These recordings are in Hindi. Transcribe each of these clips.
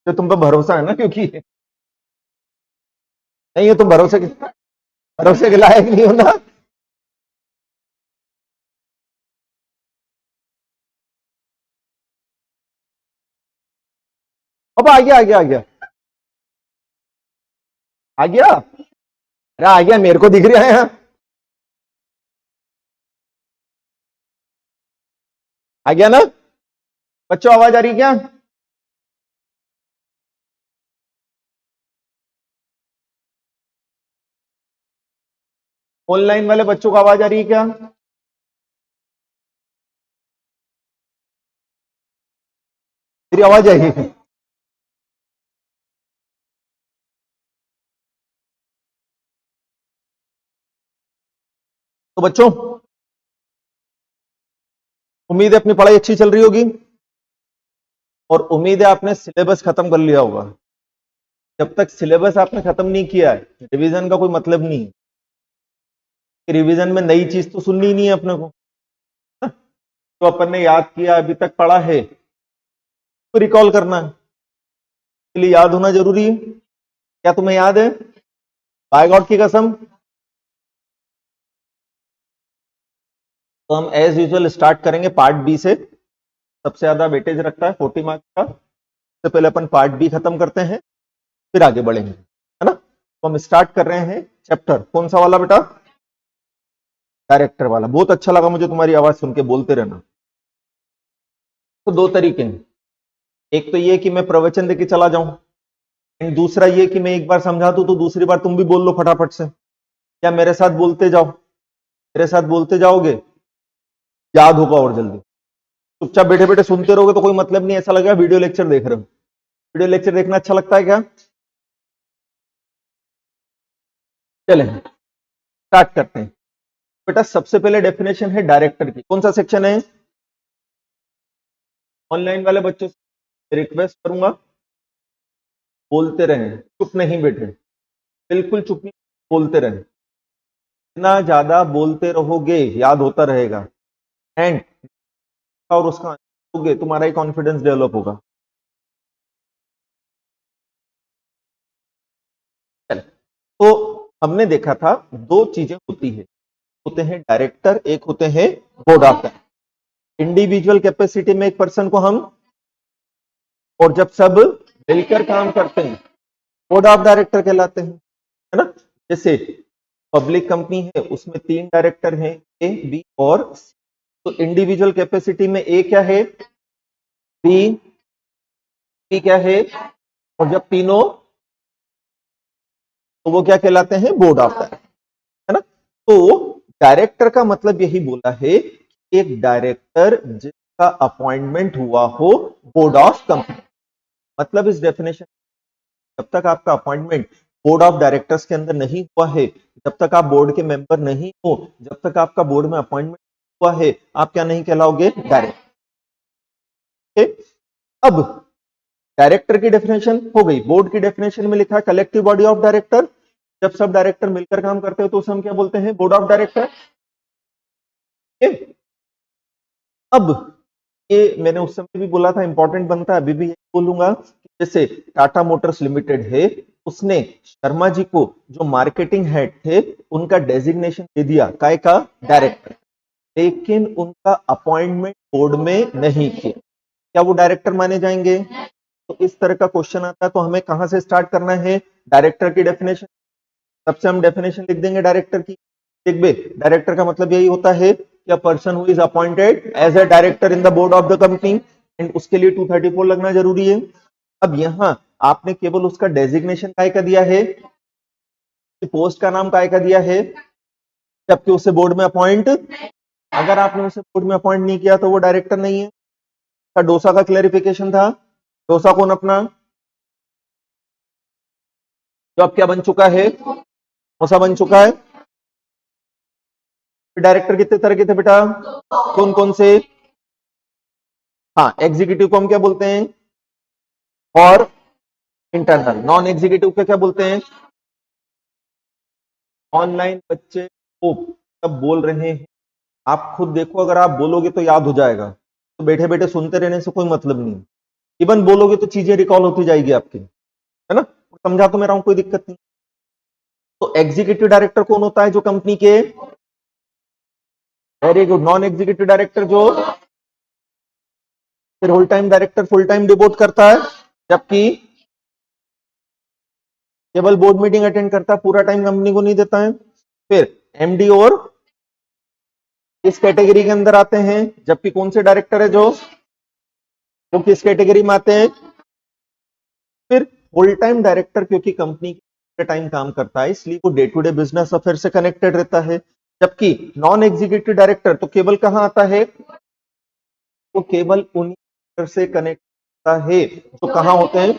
तो तुम पे भरोसा है ना, क्योंकि नहीं है, तुम भरोसे के लायक नहीं हो ना। अब आ गया, आ गया, आ गया, आ गया। अरे आ गया, मेरे को दिख रहा है। आ गया ना बच्चों, आवाज आ रही क्या? ऑनलाइन वाले बच्चों को आवाज आ रही है क्या? मेरी आवाज आई? तो बच्चों, उम्मीद है अपनी पढ़ाई अच्छी चल रही होगी, और उम्मीद है आपने सिलेबस खत्म कर लिया होगा। जब तक सिलेबस आपने खत्म नहीं किया है, रिवीजन का कोई मतलब नहीं है। कि रिवीजन में नई चीज तो सुननी ही नहीं है अपने को। तो अपन ने याद किया, अभी तक पढ़ा है, तो रिकॉल करना है, इसलिए याद होना जरूरी है। क्या तुम्हें याद है? बाय गॉड की कसम। तो हम एज यूजुअल स्टार्ट करेंगे पार्ट बी से। सबसे ज्यादा वेटेज रखता है 40 मार्क्स का। सबसे पहले अपन पार्ट बी खत्म करते हैं, फिर आगे बढ़ेंगे, है ना। तो हम स्टार्ट कर रहे हैं चैप्टर, कौन सा वाला बेटा? डायरेक्टर वाला। बहुत अच्छा लगा मुझे तुम्हारी आवाज सुन के, बोलते रहना। तो दो तरीके हैं, एक तो ये कि मैं प्रवचन देके चला जाऊं, एंड दूसरा ये कि मैं एक बार समझा दूं तो दूसरी बार तुम भी बोल लो फटाफट से, या मेरे साथ बोलते जाओ। मेरे साथ बोलते जाओगे, याद होगा और जल्दी। चुपचाप बैठे बैठे सुनते रहोगे तो कोई मतलब नहीं, ऐसा लगेगा वीडियो लेक्चर देख रहे हो। वीडियो लेक्चर देखना अच्छा लगता है क्या? चलें स्टार्ट करते हैं। बेटा सबसे पहले डेफिनेशन है डायरेक्टर की। कौन सा सेक्शन है? ऑनलाइन वाले बच्चों से रिक्वेस्ट करूंगा, बोलते रहें, चुप नहीं बैठे, बिल्कुल चुप नहीं, बोलते रहें। जितना ज्यादा बोलते रहोगे याद होता रहेगा, एंड और उसका आंसर तुम्हारा ही कॉन्फिडेंस डेवलप होगा। चल, तो हमने देखा था दो चीजें होती है, होते हैं डायरेक्टर, एक होते हैं board of director. Individual capacity में एक पर्सन को हम, और जब सब मिलकर काम करते हैं बोर्ड ऑफ डायरेक्टर कहलाते हैं, है ना। जैसे पब्लिक कंपनी है, उसमें 3 डायरेक्टर हैं, ए, बी और सी। तो इंडिविजुअल कैपेसिटी में ए क्या है, बी, सी क्या है, और जब तीनों, तो वो क्या कहलाते हैं? बोर्ड ऑफ डायरेक्टर, है ना। तो डायरेक्टर का मतलब यही बोला है कि एक डायरेक्टर जिसका अपॉइंटमेंट हुआ हो बोर्ड ऑफ कंपनी। मतलब इस डेफिनेशन, जब तक आपका अपॉइंटमेंट बोर्ड ऑफ डायरेक्टर्स के अंदर नहीं हुआ है, जब तक आप बोर्ड के मेंबर नहीं हो, जब तक आपका बोर्ड में अपॉइंटमेंट हुआ है, आप क्या नहीं कहलाओगे? डायरेक्टर। अब डायरेक्टर की डेफिनेशन हो गई। बोर्ड की डेफिनेशन में लिखा है कलेक्टिव बॉडी ऑफ डायरेक्टर। जब सब डायरेक्टर मिलकर काम करते हो तो उसे हम क्या बोलते हैं? Board of director. अब ये मैंने उस समय भी बोला था, इंपॉर्टेंट बनता है, अभी भी बोलूंगा। जैसे टाटा मोटर्स लिमिटेड है, उसने शर्मा जी को जो मार्केटिंग हेड थे उनका डेजिग्नेशन दे दिया, काय का? डायरेक्टर। लेकिन उनका अपॉइंटमेंट बोर्ड में नहीं किया, क्या वो डायरेक्टर माने जाएंगे? तो इस तरह का क्वेश्चन आता है, तो हमें कहां से स्टार्ट करना है? डायरेक्टर की डेफिनेशन। सबसे हम डेफिनेशन लिख देंगे डायरेक्टर की। देख बे, डायरेक्टर का मतलब यही होता है कि person who is appointed as a director in the board of the company, and उसके लिए 234 लगना जरूरी है। अब यहां आपने केवल उसका डेजिग्नेशन काय का दिया है, पोस्ट का नाम काय का दिया है, जबकि उसे बोर्ड में अपॉइंट, अगर आपने उसे बोर्ड में अपॉइंट नहीं किया तो वो डायरेक्टर नहीं है। का डोसा का क्लैरिफिकेशन था। डोसा कौन अपना, जो अब क्या बन चुका है? डोसा बन चुका है। डायरेक्टर कितने तरह के थे बेटा? कौन कौन से? हाँ, एग्जीक्यूटिव को हम क्या बोलते हैं? और इंटरनल। नॉन एग्जीक्यूटिव को क्या बोलते हैं? ऑनलाइन बच्चे को सब बोल रहे हैं, आप खुद देखो, अगर आप बोलोगे तो याद हो जाएगा, तो बैठे बैठे सुनते रहने से कोई मतलब नहीं। इवन बोलोगे तो चीजें रिकॉल होती जाएगी आपकी, है ना, समझा तो मेरा हूं, कोई दिक्कत नहीं। तो एग्जीक्यूटिव डायरेक्टर कौन होता है? जो कंपनी के, very good, non executive director जो फिर whole time director full time devote करता है, जबकि केवल बोर्ड मीटिंग अटेंड करता है, पूरा टाइम कंपनी को नहीं देता है। फिर एमडी और इस कैटेगरी के अंदर आते हैं, जबकि कौन से डायरेक्टर है जो वो किस कैटेगरी में आते हैं? फिर फुल टाइम डायरेक्टर, क्योंकि कंपनी के टाइम काम करता है इसलिए वो day to day business affair से कनेक्टेड रहता है। जबकि नॉन एग्जीक्यूटिव डायरेक्टर तो केवल कहां आता है? वो केवल उन्हीं से कनेक्ट होता है जो कहां होते हैं?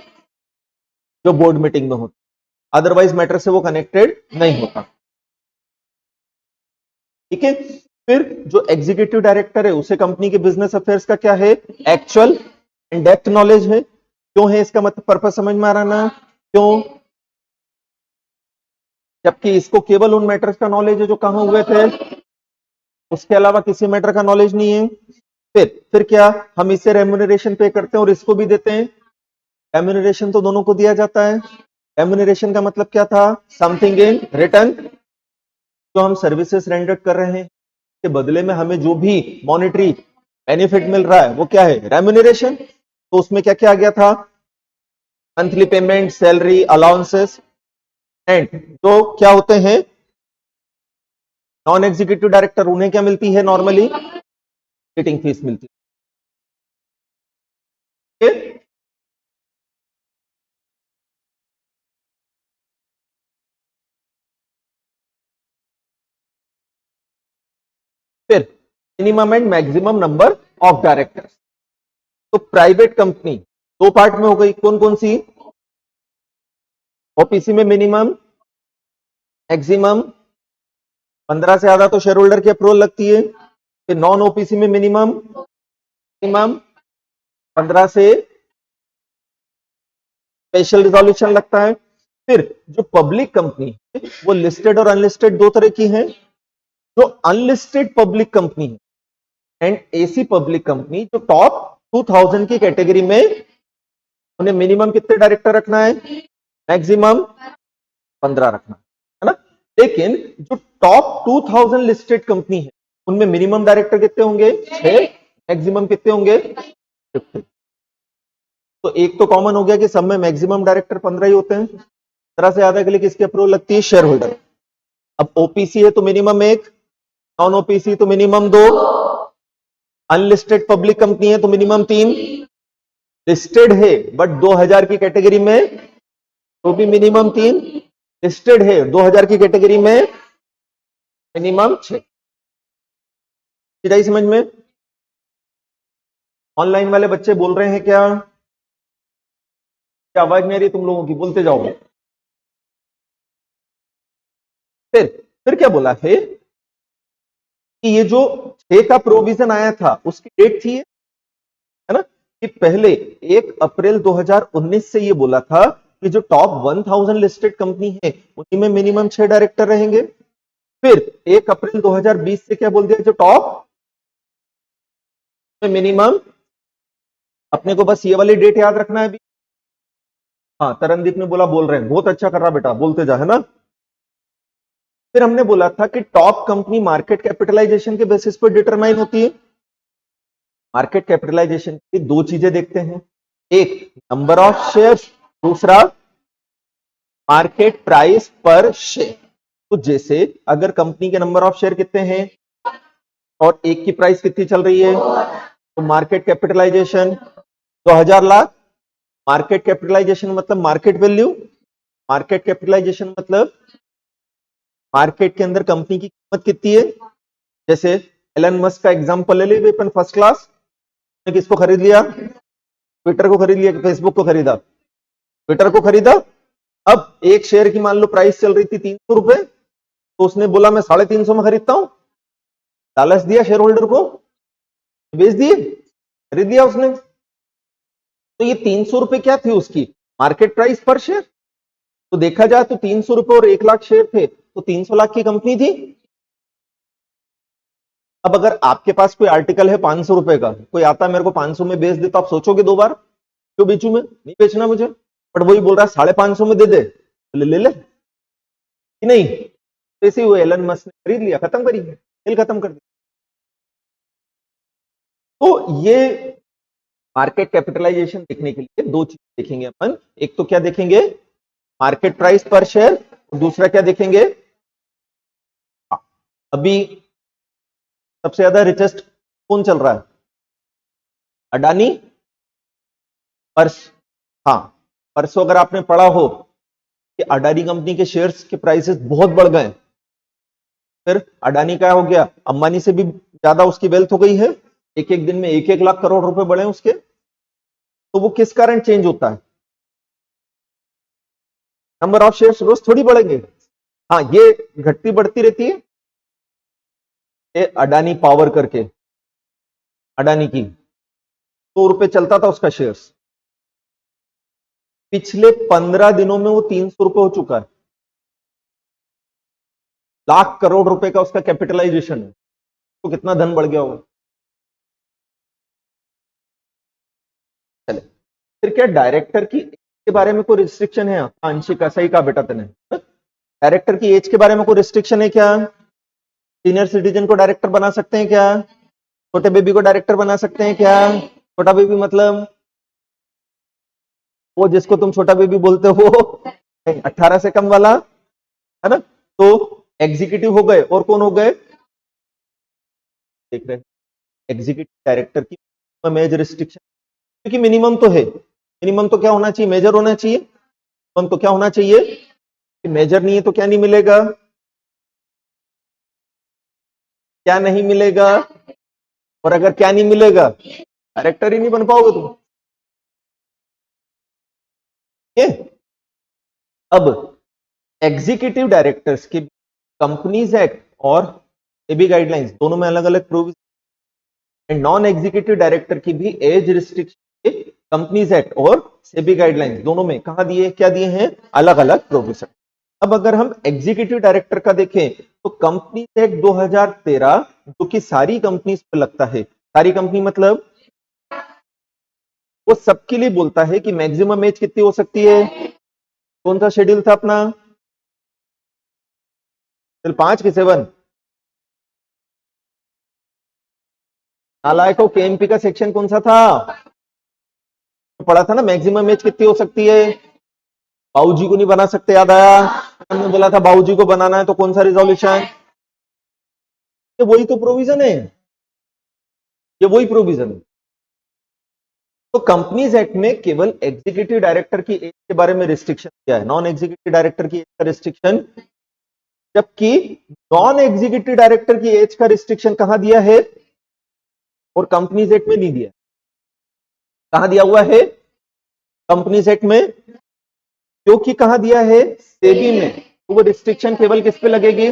जो बोर्ड मीटिंग में होते हैं, अदरवाइज मैटर से वो कनेक्टेड नहीं होता। ठीक है। फिर जो एग्जीक्यूटिव डायरेक्टर है उसे कंपनी के बिजनेस अफेयर्स का क्या है? एक्चुअल इन डेप्थ नॉलेज है। क्यों है इसका मतलब? पर्पस समझ में आ रहा ना? क्यों? जबकि इसको केवल उन मैटर्स का नॉलेज है जो कहां हुए थे, उसके अलावा किसी मैटर का नॉलेज नहीं है। फिर क्या, हम इसे रेम्यूनरेशन पे करते हैं और इसको भी देते हैं। रेम्यूनरेशन तो दोनों को दिया जाता है। रेम्यूनरेशन का मतलब क्या था? समथिंग इन रिटर्न, जो हम सर्विसेज रेंडर कर रहे हैं के बदले में हमें जो भी मॉनेटरी बेनिफिट मिल रहा है वो क्या है? रेम्यूनरेशन। तो उसमें क्या क्या आ गया था? Monthly payment, salary, allowances, and जो क्या होते हैं नॉन एग्जीक्यूटिव डायरेक्टर, उन्हें क्या मिलती है? नॉर्मली मीटिंग फीस मिलती है। फिर minimum and maximum number of directors. तो प्राइवेट कंपनी दो पार्ट में हो गई, कौन कौन सी? ओपीसी में मिनिमम मैक्सिमम 15 से ज्यादा तो शेयर होल्डर की अप्रूवल लगती है। फिर नॉन ओपीसी में मिनिमम 15 से स्पेशल रिजोल्यूशन लगता है। फिर जो पब्लिक कंपनी है वो लिस्टेड और अनलिस्टेड दो तरह की है। जो अनलिस्टेड पब्लिक कंपनी है एंड एसी पब्लिक कंपनी, जो टॉप 2000 की कैटेगरी में, उन्हें मिनिमम कितने डायरेक्टर रखना है? मैक्सिमम 15 रखना है ना। लेकिन जो टॉप 2000 लिस्टेड कंपनी है उनमें मिनिमम डायरेक्टर कितने होंगे? 6, मैक्सिमम कितने होंगे? 50। तो एक तो कॉमन हो गया कि सब में मैक्सिमम डायरेक्टर 15 ही होते हैं। 15 से ज्यादा के लिए किसकी अप्रूवल लगती है? Share holder. अब ओपीसी है तो मिनिमम 1, नॉन ओपीसी तो मिनिमम 2, अनलिस्टेड पब्लिक कंपनी है तो मिनिमम 3, लिस्टेड है बट 2000 की कैटेगरी में तो भी मिनिमम 3, लिस्टेड है 2000 की कैटेगरी में मिनिमम 6। सीधा समझ में? ऑनलाइन वाले बच्चे बोल रहे हैं क्या? क्या आवाज नहीं आ रही तुम लोगों की? बोलते जाओ। फिर क्या बोला है कि ये जो 6 का प्रोविजन आया था उसकी डेट थी, है ना, कि पहले 1 अप्रैल 2019 से ये बोला था कि जो टॉप 1000 लिस्टेड कंपनी है उन्हीं में मिनिमम 6 डायरेक्टर रहेंगे। फिर 1 अप्रैल 2020 से क्या बोल दिया? जो टॉप में मिनिमम, अपने को बस ये वाली डेट याद रखना है अभी। हाँ, तरनदीप ने बोला बोल रहे हैं, बहुत अच्छा कर रहा बेटा, बोलते जा, है ना। फिर हमने बोला था कि टॉप कंपनी मार्केट कैपिटलाइजेशन के बेसिस पर डिटरमाइन होती है। मार्केट कैपिटलाइजेशन की दो चीजें देखते हैं, एक नंबर ऑफ शेयर्स, दूसरा मार्केट प्राइस पर शेयर। तो जैसे अगर कंपनी के नंबर ऑफ शेयर कितने हैं और एक की प्राइस कितनी चल रही है, तो market capitalization 2000 lakh. Market capitalization मतलब मार्केट वैल्यू, मार्केट कैपिटलाइजेशन मतलब मार्केट के अंदर कंपनी की कीमत कितनी है। जैसे एलन मस्क का एग्जांपल ले लीजिए, अपन फर्स्ट क्लास ने किसको खरीद लिया? ट्विटर को खरीद लिया कि फेसबुक को खरीदा? ट्विटर को खरीदा। अब एक शेयर की मान लो प्राइस चल रही थी 300 रुपए, तो उसने बोला मैं 350 में खरीदता हूं, लालच दिया शेयर होल्डर को, बेच दिए, खरीद लिया उसने। तो ये 300 रुपए क्या थी उसकी? मार्केट प्राइस पर शेयर। तो देखा जाए तो 300 रुपए और 1 लाख शेयर थे तो 300 लाख की कंपनी थी। अब अगर आपके पास कोई आर्टिकल है 500 रुपए का, कोई आता है मेरे को 500 में बेच दे, तो आप सोचोगे 2 बार? क्यों बेचूं मैं, नहीं बेचना मुझे, बट वही बोल रहा है 550 में दे दे, ले ले कि नहीं। ऐसे वो एलन मस्क ने खरीद लिया, खत्म करी, खेल खत्म कर दिया। तो ये मार्केट कैपिटलाइजेशन देखने के लिए दो चीज देखेंगे अपन, एक तो क्या देखेंगे मार्केट प्राइस पर शेयर, दूसरा क्या देखेंगे अभी सबसे ज्यादा रिचेस्ट कौन चल रहा है, अडानी। परस हाँ, परसों अगर आपने पढ़ा हो कि अडानी कंपनी के शेयर्स के प्राइसेस बहुत बढ़ गए, फिर अडानी क्या हो गया, अंबानी से भी ज्यादा उसकी वेल्थ हो गई है, एक एक दिन में 1-1 लाख करोड़ रुपए बढ़े उसके। तो वो किस कारण चेंज होता है, नंबर ऑफ शेयर्स रोज थोड़ी बढ़ेंगे, हाँ ये घटती बढ़ती रहती है। ये अडानी पावर करके, अडानी की 100 रुपए चलता था उसका शेयर्स, पिछले 15 दिनों में वो 300 रुपए हो चुका है, लाख करोड़ रुपए का उसका कैपिटलाइजेशन है, तो कितना धन बढ़ गया होगा। चले फिर क्या डायरेक्टर की के बारे में कोई रिस्ट्रिक्शन है, आंशिक सही कहा बेटा तने, डायरेक्टर की एज के बारे में कोई रिस्ट्रिक्शन है क्या, सीनियर सिटीजन को डायरेक्टर बना सकते हैं क्या, छोटे बेबी को डायरेक्टर बना सकते हैं क्या, छोटा बेबी मतलब वो जिसको तुम छोटा बेबी बोलते हो 18 से कम वाला, है ना। तो एग्जीक्यूटिव हो गए, और कौन हो गए, देख रहे एग्जीक्यूटिव डायरेक्टर की मेजर रिस्ट्रिक्शन, क्योंकि मिनिमम तो है, मिनिमम तो क्या होना चाहिए, मेजर होना चाहिए, मिनिमम तो क्या होना चाहिए कि मेजर नहीं है तो क्या नहीं मिलेगा, क्या नहीं मिलेगा, और अगर क्या नहीं मिलेगा डायरेक्टर ही नहीं बन पाओगे तुम। अब एग्जीक्यूटिव डायरेक्टर्स की कंपनीज एक्ट और सेबी गाइडलाइंस दोनों में अलग अलग provision, and non executive director की भी एज रिस्ट्रिक्शन कंपनीज एक्ट और सेबी गाइडलाइंस दोनों में कहा दिए, क्या दिए हैं, अलग अलग प्रोविजन। अब अगर हम एग्जीक्यूटिव डायरेक्टर का देखें तो कंपनीज एक्ट 2013 जो कि सारी कंपनीज पर लगता है, सारी कंपनी मतलब वो सबके लिए बोलता है कि मैक्सिमम एज कितनी हो सकती है, कौन सा शेड्यूल था अपना, 5 के 7, नालायकों केएमपी का सेक्शन कौन सा था, तो पढ़ा था ना, मैक्सिमम एज कितनी हो सकती है, बाबूजी को नहीं बना सकते, याद आया, हमने बोला था बाबूजी को बनाना है तो कौन सा रिजोल्यूशन, ये वही तो प्रोविजन है, ये वही प्रोविजन है। तो कंपनीज एक्ट में केवल एग्जीक्यूटिव डायरेक्टर की एज के बारे में रिस्ट्रिक्शन दिया है, नॉन एग्जीक्यूटिव डायरेक्टर की एज का रिस्ट्रिक्शन, जबकि नॉन एग्जीक्यूटिव डायरेक्टर की एज का रिस्ट्रिक्शन कहां दिया है, और कंपनीज एक्ट में नहीं दिया, कहां दिया हुआ है, कंपनीज एक्ट में, क्योंकि कहां दिया है, सेबी में, तो वो रिस्ट्रिक्शन केवल किस पे लगेगी,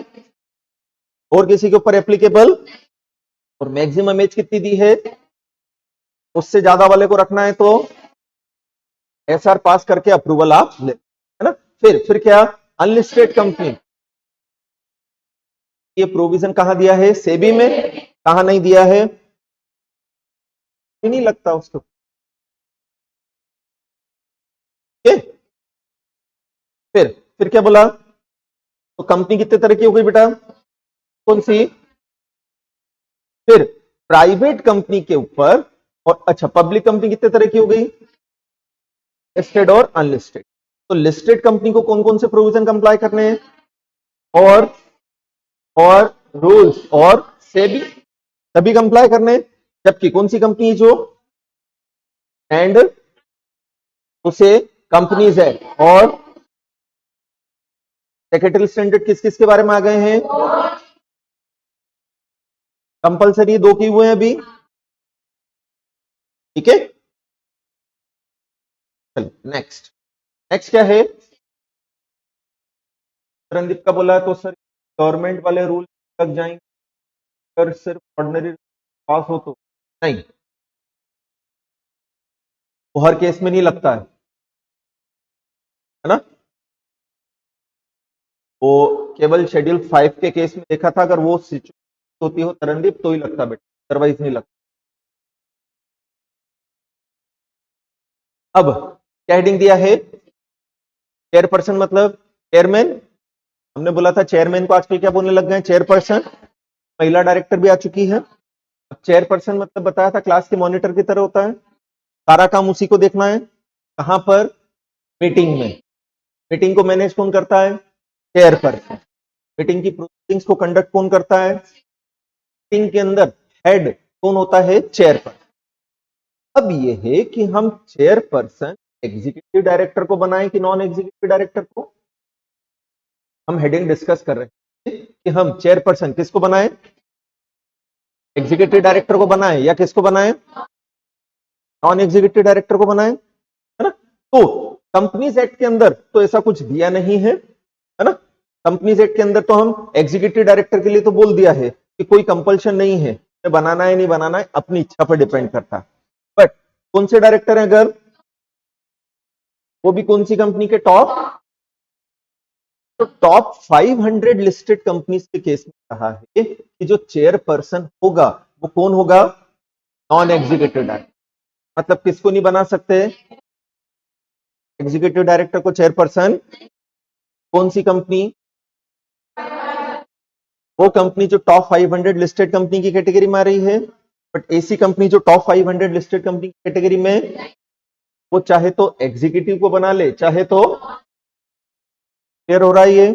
और किसी के ऊपर एप्लीकेबल, और मैक्सिमम एज कितनी दी है, उससे ज्यादा वाले को रखना है तो एसआर पास करके अप्रूवल आप ले, है ना। फिर क्या, अनलिस्टेड कंपनी, ये प्रोविजन कहां दिया है, सेबी में, कहां नहीं दिया है, नहीं लगता उसको, फिर क्या बोला, तो कंपनी कितने तरह की हो गई बेटा, कौन सी, फिर प्राइवेट कंपनी के ऊपर, और अच्छा पब्लिक कंपनी कितने तरह की हो गई, लिस्टेड और अनलिस्टेड। तो लिस्टेड कंपनी को कौन कौन से प्रोविजन कंप्लाई करने हैं, और रूल्स और सेबी सभी कंप्लाई करने हैं, जबकि कौन सी कंपनी जो एंड उसे कंपनीज है, और सेक्रेटरी स्टैंडर्ड किस किस के बारे में आ गए हैं, कंपलसरी 2 की हुए हैं अभी, ठीक है। चलो नेक्स्ट क्या है, रणदीप का बोला तो सर गवर्नमेंट वाले रूल लग जाएंगे अगर सिर्फ ऑर्डिनरी पास हो तो, नहीं, वो हर केस में नहीं लगता है ना, वो केवल शेड्यूल 5 के केस में देखा था, अगर वो सिचुएशन होती हो तरनदीप तो ही लगता बेटा, अदरवाइज नहीं लगता। अब क्या हेडिंग दिया है? चेयरपर्सन मतलब चेयरमैन। हमने बोला था चेयरमैन को आजकल क्या बोलने लग गए? चेयरपर्सन। महिला डायरेक्टर भी आ चुकी है। अब चेयरपर्सन मतलब बताया था क्लास के मॉनिटर की तरह होता है, सारा काम उसी को देखना है। कहां पर? मीटिंग में। मीटिंग को मैनेज कौन करता है? चेयरपर्सन। मीटिंग की प्रोसीडिंग्स को कंडक्ट कौन करता है? मीटिंग के अंदर हेड कौन होता है? चेयरपर्सन। अब ये है कि हम चेयरपर्सन एग्जीक्यूटिव डायरेक्टर को बनाएं कि नॉन एग्जीक्यूटिव डायरेक्टर को। हम हेडिंग डिस्कस कर रहे हैं कि हम चेयरपर्सन किसको बनाएं? एग्जीक्यूटिव डायरेक्टर को बनाएं या किसको बनाएं? नॉन एग्जीक्यूटिव डायरेक्टर को बनाएं, है ना? तो कंपनीज एक्ट के अंदर तो ऐसा कुछ दिया नहीं है ना? कंपनीज एक्ट के अंदर तो हम एग्जीक्यूटिव डायरेक्टर के लिए तो बोल दिया है कि कोई कंपल्शन नहीं है, बनाना है नहीं बनाना है अपनी इच्छा पर डिपेंड करता है। बट कौन से डायरेक्टर हैं अगर? वो भी कौन सी कंपनी के? टॉप। तो टॉप 500 लिस्टेड कंपनीज के केस में कहा है कि जो चेयरपर्सन होगा वो कौन होगा? Non executive director. मतलब किसको नहीं बना सकते एग्जीक्यूटिव डायरेक्टर को चेयरपर्सन? कौन सी कंपनी? वो कंपनी जो टॉप 500 लिस्टेड कंपनी की कैटेगरी में आ रही है। बट ऐसी कंपनी जो टॉप 500 लिस्टेड कंपनी की कैटेगरी में, वो चाहे तो एग्जीक्यूटिव को बना ले चाहे तो, क्लियर हो रहा है ये?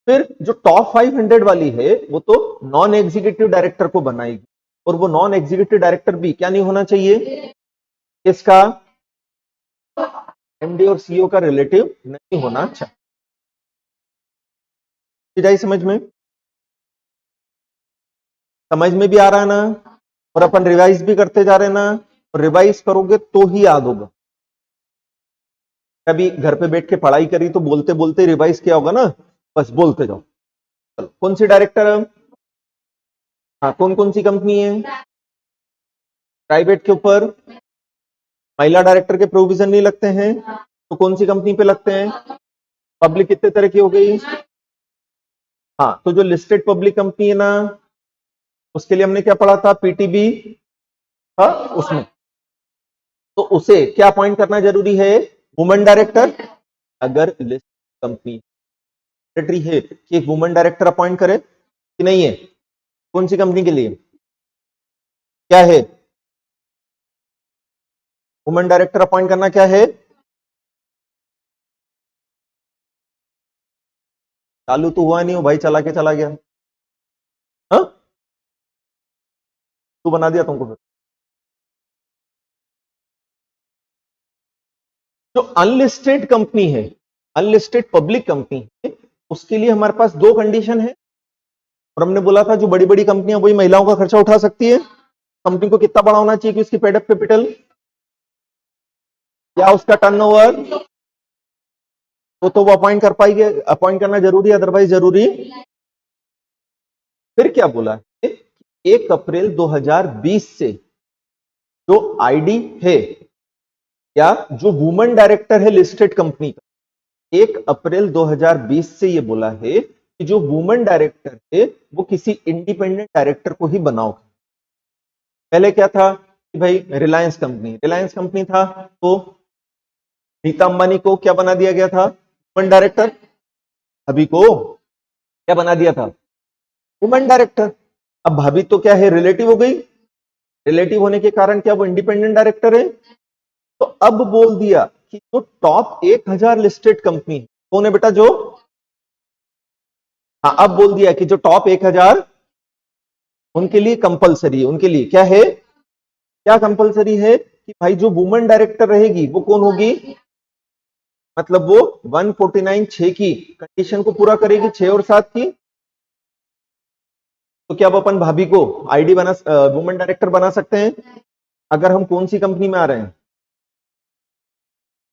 फिर जो टॉप 500 वाली है वो तो नॉन एग्जीक्यूटिव डायरेक्टर को बनाएगी, और वो नॉन एग्जीक्यूटिव डायरेक्टर भी क्या नहीं होना चाहिए? इसका एमडी और सीईओ का रिलेटिव नहीं होना चाहिए। जाए समझ में? समझ में भी आ रहा है ना? और अपन रिवाइज भी करते जा रहे हैं ना? और रिवाइज करोगे तो ही याद होगा। कभी घर पे बैठ के पढ़ाई करी तो बोलते बोलते रिवाइज किया होगा ना, बस बोलते जाओ। चलो, कौन सी डायरेक्टर है? हाँ, कौन कौन सी कंपनी है? प्राइवेट के ऊपर महिला डायरेक्टर के प्रोविजन नहीं लगते हैं, तो कौन सी कंपनी पे लगते हैं? पब्लिक कितने तरह की हो गई? हाँ, तो जो लिस्टेड पब्लिक कंपनी है ना, उसके लिए हमने क्या पढ़ा था? पीटीबी। हाँ, उसमें तो उसे क्या अपॉइंट करना जरूरी है? Women director. अगर लिस्ट कंपनी सेक्रेटरी है कि एक वुमेन डायरेक्टर अपॉइंट करे कि नहीं है? कौन सी कंपनी के लिए क्या है? वुमेन डायरेक्टर अपॉइंट करना क्या है? चालू तो हुआ नहीं हो भाई, चला के चला गया। हाँ, तू बना दिया तुमको फिर। जो अनलिस्टेड कंपनी है, अनलिस्टेड पब्लिक कंपनी है, उसके लिए हमारे पास दो कंडीशन है। और हमने बोला था जो बड़ी बड़ी कंपनियां वही महिलाओं का खर्चा उठा सकती है। कंपनी को कितना बड़ा होना चाहिए कि उसकी पेड अप कैपिटल या उसका टर्नओवर, तो वो अपॉइंट कर पाएगी, अपॉइंट करना जरूरी है, अदरवाइज जरूरी। फिर क्या बोला है? 1 अप्रैल 2020 से जो आईडी है या जो वुमेन डायरेक्टर है लिस्टेड कंपनी का, 1 अप्रैल 2020 से ये बोला है कि जो वुमेन डायरेक्टर है वो किसी इंडिपेंडेंट डायरेक्टर को ही बनाओ। पहले क्या था कि भाई रिलायंस कंपनी था तो नीता अंबानी को क्या बना दिया गया था? Women director. अभी को क्या बना दिया था? Women director. अब भाभी तो क्या है? रिलेटिव हो गई। रिलेटिव होने के कारण क्या वो इंडिपेंडेंट डायरेक्टर है? तो अब बोल दिया कि जो टॉप 1000 लिस्टेड कंपनी कौन है बेटा? जो, हाँ, अब बोल दिया कि जो टॉप 1000 उनके लिए कंपलसरी है। उनके लिए क्या है? क्या कंपलसरी है? कि भाई जो वुमेन डायरेक्टर रहेगी वो कौन होगी? मतलब वो 149(6) की कंडीशन को पूरा करेगी, 6 और 7 की। तो क्या वो अपन भाभी को आईडी बना, वुमेन डायरेक्टर बना सकते हैं अगर हम कौन सी कंपनी में आ रहे हैं?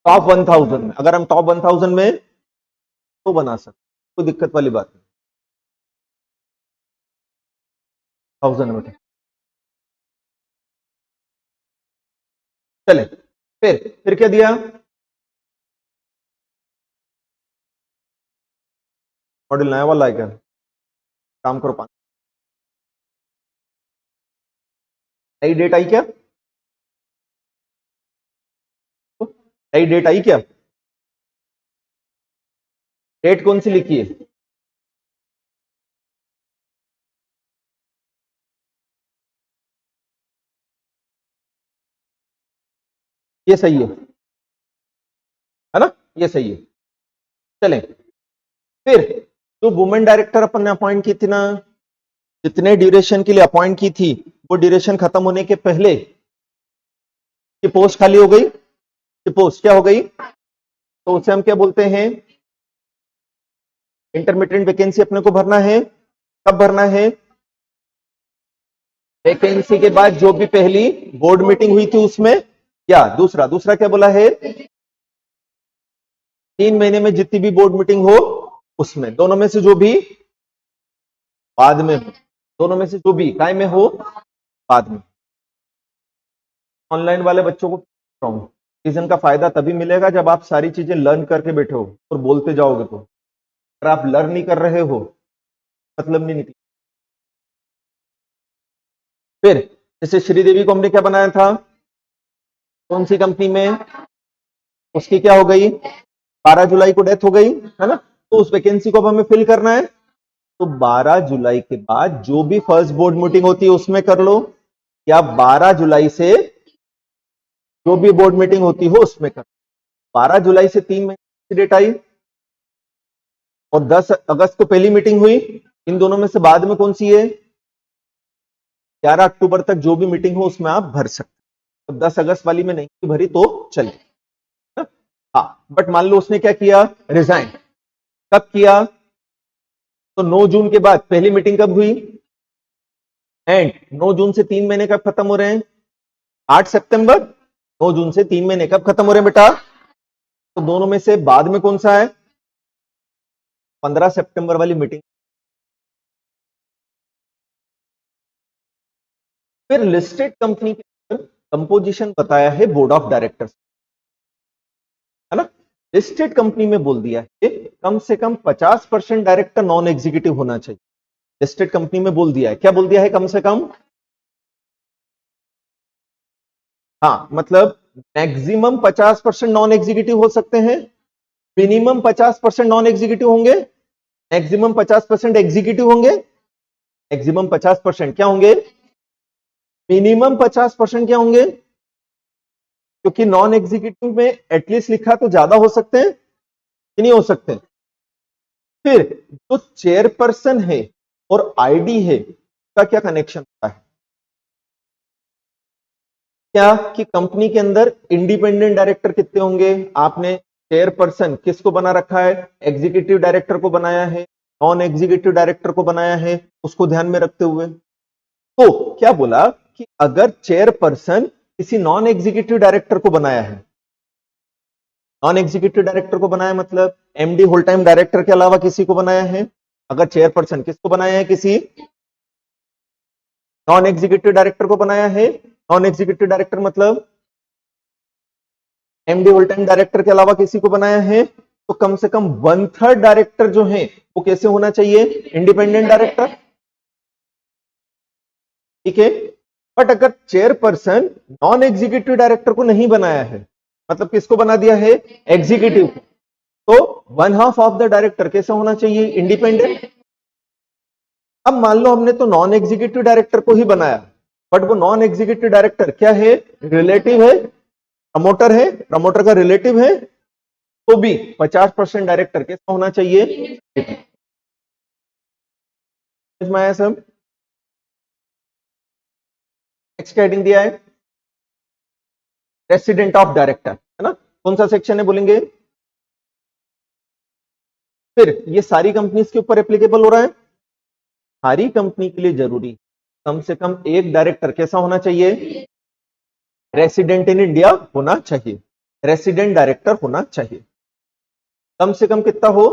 टॉप 1000 में। अगर हम टॉप 1000 में तो बना सकते, कोई दिक्कत वाली बात नहीं। 1000 में चले। फिर क्या दिया? मॉडल नया वाला है क्या? काम करो, 5 नई डेट आई क्या? नई डेट आई क्या? डेट कौन सी लिखी है? ये सही है ना? ये सही है। चलें, फिर जो वुमेन डायरेक्टर अपन ने अपॉइंट की थी ना, जितने ड्यूरेशन के लिए अपॉइंट की थी, वो ड्यूरेशन खत्म होने के पहले ये पोस्ट खाली हो गई। ये पोस्ट क्या हो गई? तो उसे हम क्या बोलते हैं? इंटरमिटेंट वैकेंसी अपने को भरना है। कब भरना है? वैकेंसी के बाद जो भी पहली बोर्ड मीटिंग हुई थी उसमें, या दूसरा क्या बोला है? 3 महीने में जितनी भी बोर्ड मीटिंग हो उसमें, दोनों में से जो भी बाद में हो, दोनों में से जो भी काय में हो बाद में। ऑनलाइन वाले बच्चों को रीजन का फायदा तभी मिलेगा जब आप सारी चीजें लर्न करके बैठे हो और बोलते जाओगे। तो अगर आप लर्न नहीं कर रहे हो, मतलब नहीं निकले। फिर जैसे श्रीदेवी को हमने क्या बनाया था? कौन सी कंपनी में? उसकी क्या हो गई? 12 जुलाई को डेथ हो गई, है ना? तो उस वैकेंसी को अब हमें फिल करना है। तो 12 जुलाई के बाद जो भी फर्स्ट बोर्ड मीटिंग होती है उसमें कर लो, या 12 जुलाई से जो भी बोर्ड मीटिंग होती हो उसमें कर। 12 जुलाई से 3 महीने की डेट आई और 10 अगस्त को पहली मीटिंग हुई। इन दोनों में से बाद में कौन सी है? 11 अक्टूबर तक जो भी मीटिंग हो उसमें आप भर सकते। तो 10 अगस्त वाली में नहीं भरी तो चले। हाँ, बट मान लो उसने क्या किया? रिजाइन। कब किया? तो 9 जून के बाद पहली मीटिंग कब हुई? एंड 9 जून से 3 महीने कब खत्म हो रहे हैं? 8 सितंबर। 9 जून से 3 महीने कब खत्म हो रहे हैं बेटा? तो दोनों में से बाद में कौन सा है? 15 सितंबर वाली मीटिंग। फिर लिस्टेड कंपनी के अंदर कंपोजिशन बताया है बोर्ड ऑफ डायरेक्टर्स, है ना? लिस्टेड कंपनी में बोल दिया है कम से कम 50% डायरेक्टर नॉन एग्जीक्यूटिव होना चाहिए। लिस्टेड कंपनी में बोल दिया है, क्या बोल दिया है? कम से कम, हाँ, मतलब मैक्सिमम 50% नॉन एग्जीक्यूटिव हो सकते हैं, मिनिमम 50% नॉन एग्जीक्यूटिव होंगे, मैक्सिमम 50% एग्जीक्यूटिव होंगे। मैक्सिमम 50% क्या होंगे? मिनिमम 50% क्या होंगे? क्योंकि नॉन एग्जीक्यूटिव में एटलीस्ट लिखा तो ज्यादा हो सकते हैं कि नहीं हो सकते। फिर जो चेयरपर्सन है और आईडी है का क्या कनेक्शन होता है? क्या कि कंपनी के अंदर इंडिपेंडेंट डायरेक्टर कितने होंगे? आपने चेयरपर्सन किसको बना रखा है? एग्जीक्यूटिव डायरेक्टर को बनाया है, नॉन एग्जीक्यूटिव डायरेक्टर को बनाया है, उसको ध्यान में रखते हुए। तो क्या बोला कि अगर चेयरपर्सन किसी नॉन एग्जीक्यूटिव डायरेक्टर को बनाया है, नॉन एग्जीक्यूटिव डायरेक्टर को बनाया मतलब एमडी होल टाइम डायरेक्टर के अलावा किसी को बनाया है, अगर चेयरपर्सन किसको बनाया है? किसी नॉन एग्जीक्यूटिव डायरेक्टर को बनाया है। नॉन एग्जीक्यूटिव डायरेक्टर मतलब एमडी होल टाइम डायरेक्टर के अलावा किसी को बनाया है, तो कम से कम 1/3 डायरेक्टर जो है वो कैसे होना चाहिए? इंडिपेंडेंट डायरेक्टर, ठीक है। बट अगर चेयरपर्सन नॉन एग्जीक्यूटिव डायरेक्टर को नहीं बनाया है, मतलब किसको बना दिया है? एग्जीक्यूटिव को, तो 1/2 ऑफ द डायरेक्टर कैसे होना चाहिए? इंडिपेंडेंट। अब मान लो हमने तो नॉन एग्जीक्यूटिव डायरेक्टर को ही बनाया, बट वो नॉन एग्जीक्यूटिव डायरेक्टर क्या है? रिलेटिव है, प्रमोटर है, प्रमोटर का रिलेटिव है, तो भी 50% डायरेक्टर कैसा होना चाहिए? समझ में आया सब? नेक्स्ट हेडिंग दिया है रेसिडेंट ऑफ डायरेक्टर, है ना? कौन सा सेक्शन है बोलेंगे? फिर ये सारी कंपनीज के ऊपर एप्लीकेबल हो रहा है। सारी कंपनी के लिए जरूरी कम से कम एक डायरेक्टर कैसा होना चाहिए? रेसिडेंट इन इंडिया होना चाहिए, रेसिडेंट डायरेक्टर होना चाहिए। कम से कम कितना हो?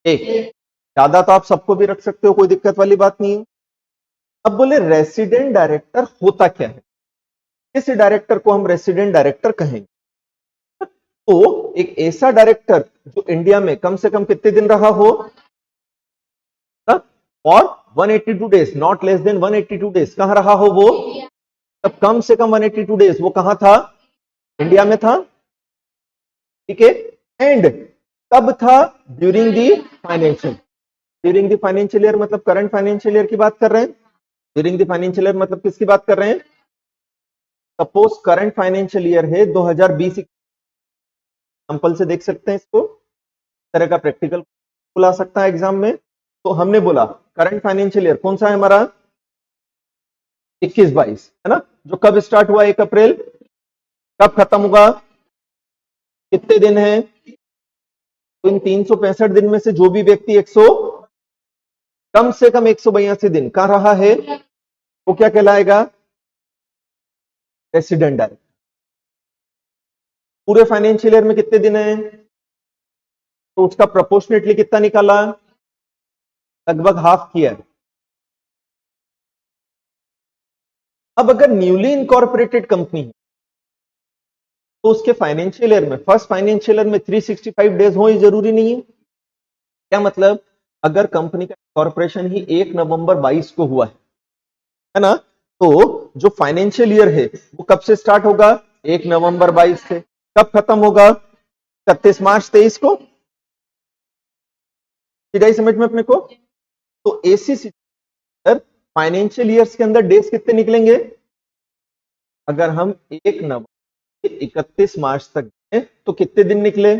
एक। ज्यादा तो आप सबको भी रख सकते हो, कोई दिक्कत वाली बात नहीं है। अब बोले रेसिडेंट डायरेक्टर होता क्या है? किस डायरेक्टर को हम रेसिडेंट डायरेक्टर कहेंगे? तो एक ऐसा डायरेक्टर जो इंडिया में कम से कम कितने दिन रहा हो? और 182 days, not less than 182 days. कहां रहा हो वो? तब कम से कम 182 डेज वो कहां था? इंडिया में था। ठीक है। एंड कब था? During the financial, during the financial year मतलब करंट फाइनेंशियल ईयर की बात कर रहे हैं। ड्यूरिंग द फाइनेंशियल ईयर मतलब किसकी बात कर रहे हैं? सपोज करंट फाइनेंशियल ईयर है 2020, एग्जांपल से देख सकते हैं इसको, इस तरह का प्रैक्टिकल बुला सकता है एग्जाम में। तो हमने बोला करंट फाइनेंशियल ईयर कौन सा है हमारा? 21-22 है ना, जो कब स्टार्ट हुआ 1 अप्रैल, कब खत्म होगा, कितने दिन है? तो इन 365 दिन में से जो भी व्यक्ति 100 कम से कम 182 दिन का रहा है वो क्या कहलाएगा? Resident direct. पूरे फाइनेंशियल ईयर में कितने दिन है? तो उसका प्रोपोर्शनेटली कितना निकाला? लगभग हाफ किया है। अब अगर न्यूली इनकॉर्पोरेटेड कंपनी है तो उसके फाइनेंशियल ईयर में, फर्स्ट फाइनेंशियल ईयर में 365 डेज हो, ये जरूरी नहीं है। क्या मतलब? अगर कंपनी का कॉर्पोरेशन ही 1 नवंबर 22 को हुआ है ना, तो जो फाइनेंशियल ईयर है वो कब से स्टार्ट होगा? 1 नवंबर 22 से। कब खत्म होगा? 31 मार्च 23 को। सीधा ही समझ में अपने को। तो ऐसी फाइनेंशियल ईयर्स के अंदर डेज कितने निकलेंगे? अगर हम 1 नवंबर से 31 मार्च तक हैं तो कितने दिन निकले?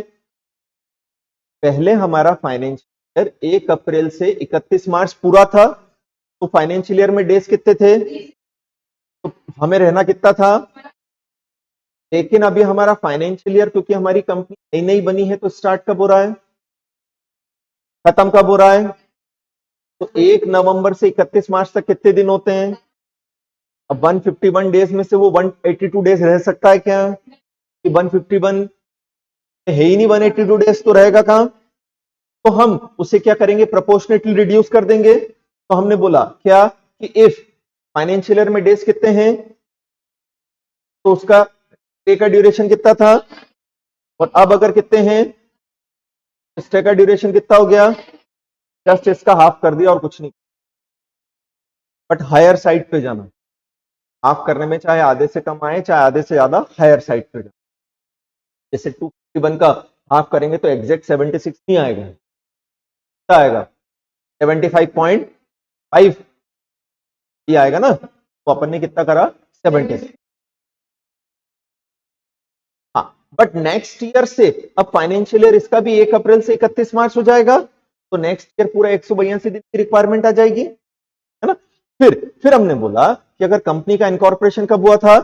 पहले हमारा फाइनेंशियल ईयर 1 अप्रैल से 31 मार्च पूरा था, तो फाइनेंशियल ईयर में डेज कितने थे? तो हमें रहना कितना था? लेकिन अभी हमारा फाइनेंशियल ईयर, क्योंकि हमारी कंपनी नई नई बनी है, तो स्टार्ट कब हो रहा है, खत्म कब हो रहा है? तो 1 नवंबर से 31 मार्च तक कितने दिन होते हैं? अब 151 डेज में से वो 182 डेज रह सकता है क्या? कि 151 है ही नहीं, 182 डेज तो रहेगा कहां? तो हम उसे क्या करेंगे? प्रोपोर्शनेटली रिड्यूस कर देंगे। तो हमने बोला क्या कि इफ फाइनेंशियल ईयर में डेज कितने हैं तो उसका स्टे का ड्यूरेशन कितना था, और अब अगर कितने हैं, स्टे का ड्यूरेशन कितना हो गया? जस्ट इसका हाफ कर दिया और कुछ नहीं। बट हायर साइड पे जाना, हाफ करने में चाहे आधे से कम आए चाहे आधे से ज्यादा, हायर साइड पे जाना। जैसे 251 का हाफ करेंगे तो एग्जैक्ट 76 नहीं आएगा, क्या आएगा? 75.5 ये आएगा ना। तो अपन ने कितना करा? 76। हाँ, बट नेक्स्ट ईयर से अब फाइनेंशियल ईयर इसका भी 1 अप्रैल से 31 मार्च हो जाएगा, तो नेक्स्ट ईयर पूरा 182 दिन की रिक्वायरमेंट आ जाएगी, है ना। फिर हमने बोला कि अगर कंपनी का इनकॉर्पोरेशन कब हुआ था?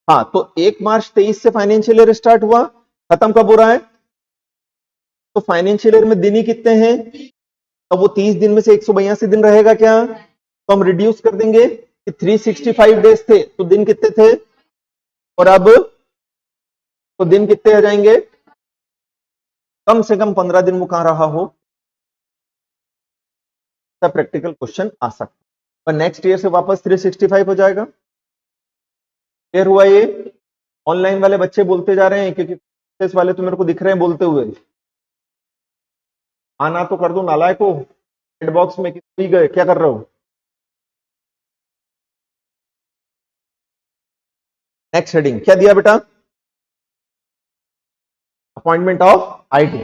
हाँ, तो 1 मार्च 23 से फाइनेंशियल ईयर स्टार्ट हुआ, खत्म कब हो रहा है? तो फाइनेंशियल ईयर में दिन ही कितने हैं? अब वो 30 दिन में से 182 दिन रहेगा क्या? तो हम रिड्यूस कर देंगे कि 365 डेज थे तो दिन कितने थे, और अब तो दिन कितने आ जाएंगे? कम से कम 15 दिन वो कहां रहा हो। प्रैक्टिकल क्वेश्चन आ सकता है, और नेक्स्ट ईयर से वापस 365 हो जाएगा। क्लियर हुआ ये? ऑनलाइन वाले बच्चे बोलते जा रहे हैं, क्योंकि वाले तो मेरे को दिख रहे हैं बोलते हुए। आना तो कर दो नालायक को, चैट बॉक्स में किसी गए, क्या कर रहे हो? नेक्स्ट हेडिंग क्या दिया बेटा? Appointment of IT.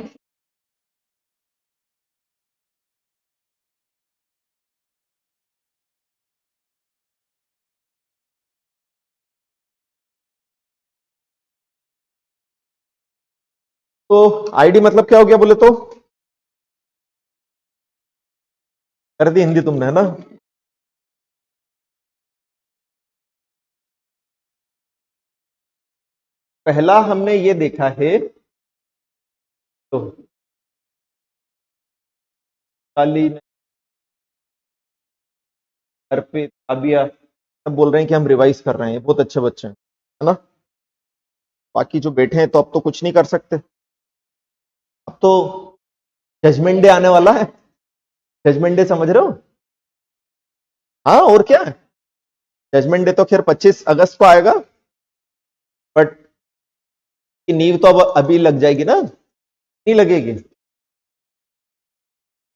तो आईडी मतलब क्या हो गया बोले तो? कर दी हिंदी तुमने, है ना। पहला हमने ये देखा है, तो काली घर पे अबिया सब बोल रहे हैं कि हम रिवाइज कर रहे हैं, बहुत अच्छे बच्चे हैं, है ना। बाकी जो बैठे हैं तो अब तो कुछ नहीं कर सकते, अब तो जजमेंट डे आने वाला है। जजमेंट डे समझ रहे हो? हाँ, और क्या है। जजमेंट डे तो खैर 25 अगस्त को आएगा, बट की नींव तो अब अभी लग जाएगी ना, नहीं लगेगी।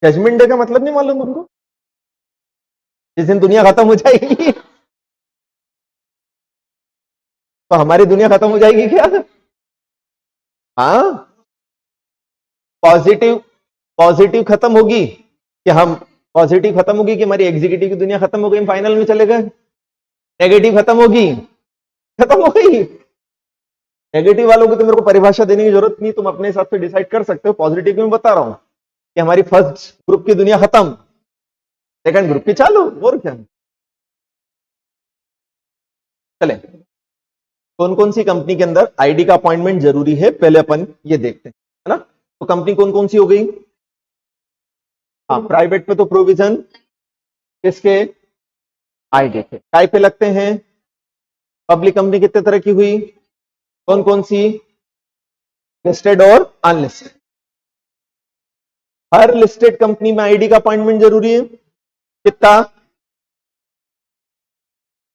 जजमेंट डे का मतलब नहीं मालूम तुमको? जिस दिन दुनिया खत्म हो जाएगी। तो हमारी दुनिया खत्म हो जाएगी क्या? हाँ, पॉजिटिव पॉजिटिव खत्म होगी कि हम पॉजिटिव खत्म होगी कि हमारी एग्जीक्यूटिव की दुनिया खत्म हो गई, हम फाइनल में चले गए। नेगेटिव खत्म होगी, खत्म हो गई। नेगेटिव वालों की तो मेरे को परिभाषा देने की जरूरत नहीं, तुम अपने हिसाब से डिसाइड कर सकते हो। पॉजिटिव में बता रहा हूं कि हमारी फर्स्ट ग्रुप की दुनिया खत्म, सेकंड ग्रुप की चालू, और क्या। चले, कौन कौन सी कंपनी के अंदर आईडी का अपॉइंटमेंट जरूरी है पहले अपन ये देखते हैं, है ना। तो कंपनी कौन कौन सी हो गई। हाँ, प्राइवेट पे तो प्रोविजन किसके, आईडी के। काय पे लगते हैं, पब्लिक कंपनी कितने तरह की हुई, कौन कौन सी, लिस्टेड और अनलिस्टेड। हर लिस्टेड कंपनी में आईडी का अपॉइंटमेंट जरूरी है। कितना,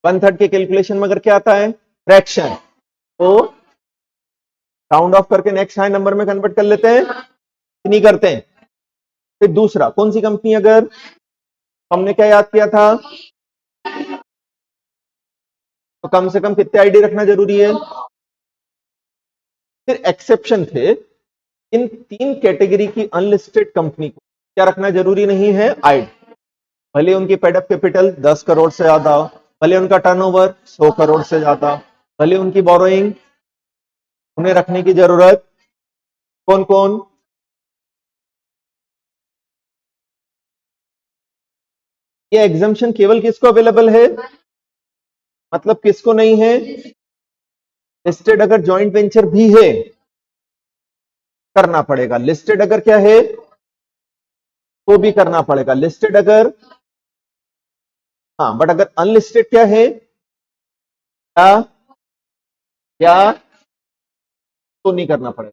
1/3 के कैलकुलेशन में अगर क्या आता है, फ्रैक्शन, तो राउंड ऑफ करके नेक्स्ट हाई नंबर में कन्वर्ट कर लेते हैं, नहीं करते हैं। फिर दूसरा, कौन सी कंपनी, अगर हमने क्या याद किया था, तो कम से कम कितने आईडी रखना जरूरी है। फिर एक्सेप्शन थे, इन 3 कैटेगरी की अनलिस्टेड कंपनी को क्या रखना जरूरी नहीं है, आईडी। भले उनकी पेडअप कैपिटल 10 करोड़ से ज्यादा, भले उनका टर्नओवर 100 करोड़ से ज्यादा, भले उनकी बोरोइंग, उन्हें रखने की जरूरत। कौन कौन, ये एग्जाम्पशन केवल किसको अवेलेबल है, मतलब किसको नहीं है, लिस्टेड अगर जॉइंट वेंचर भी है करना पड़ेगा, लिस्टेड अगर क्या है तो भी करना पड़ेगा, लिस्टेड अगर, हाँ, बट अगर अनलिस्टेड क्या है, या तो नहीं करना पड़ेगा।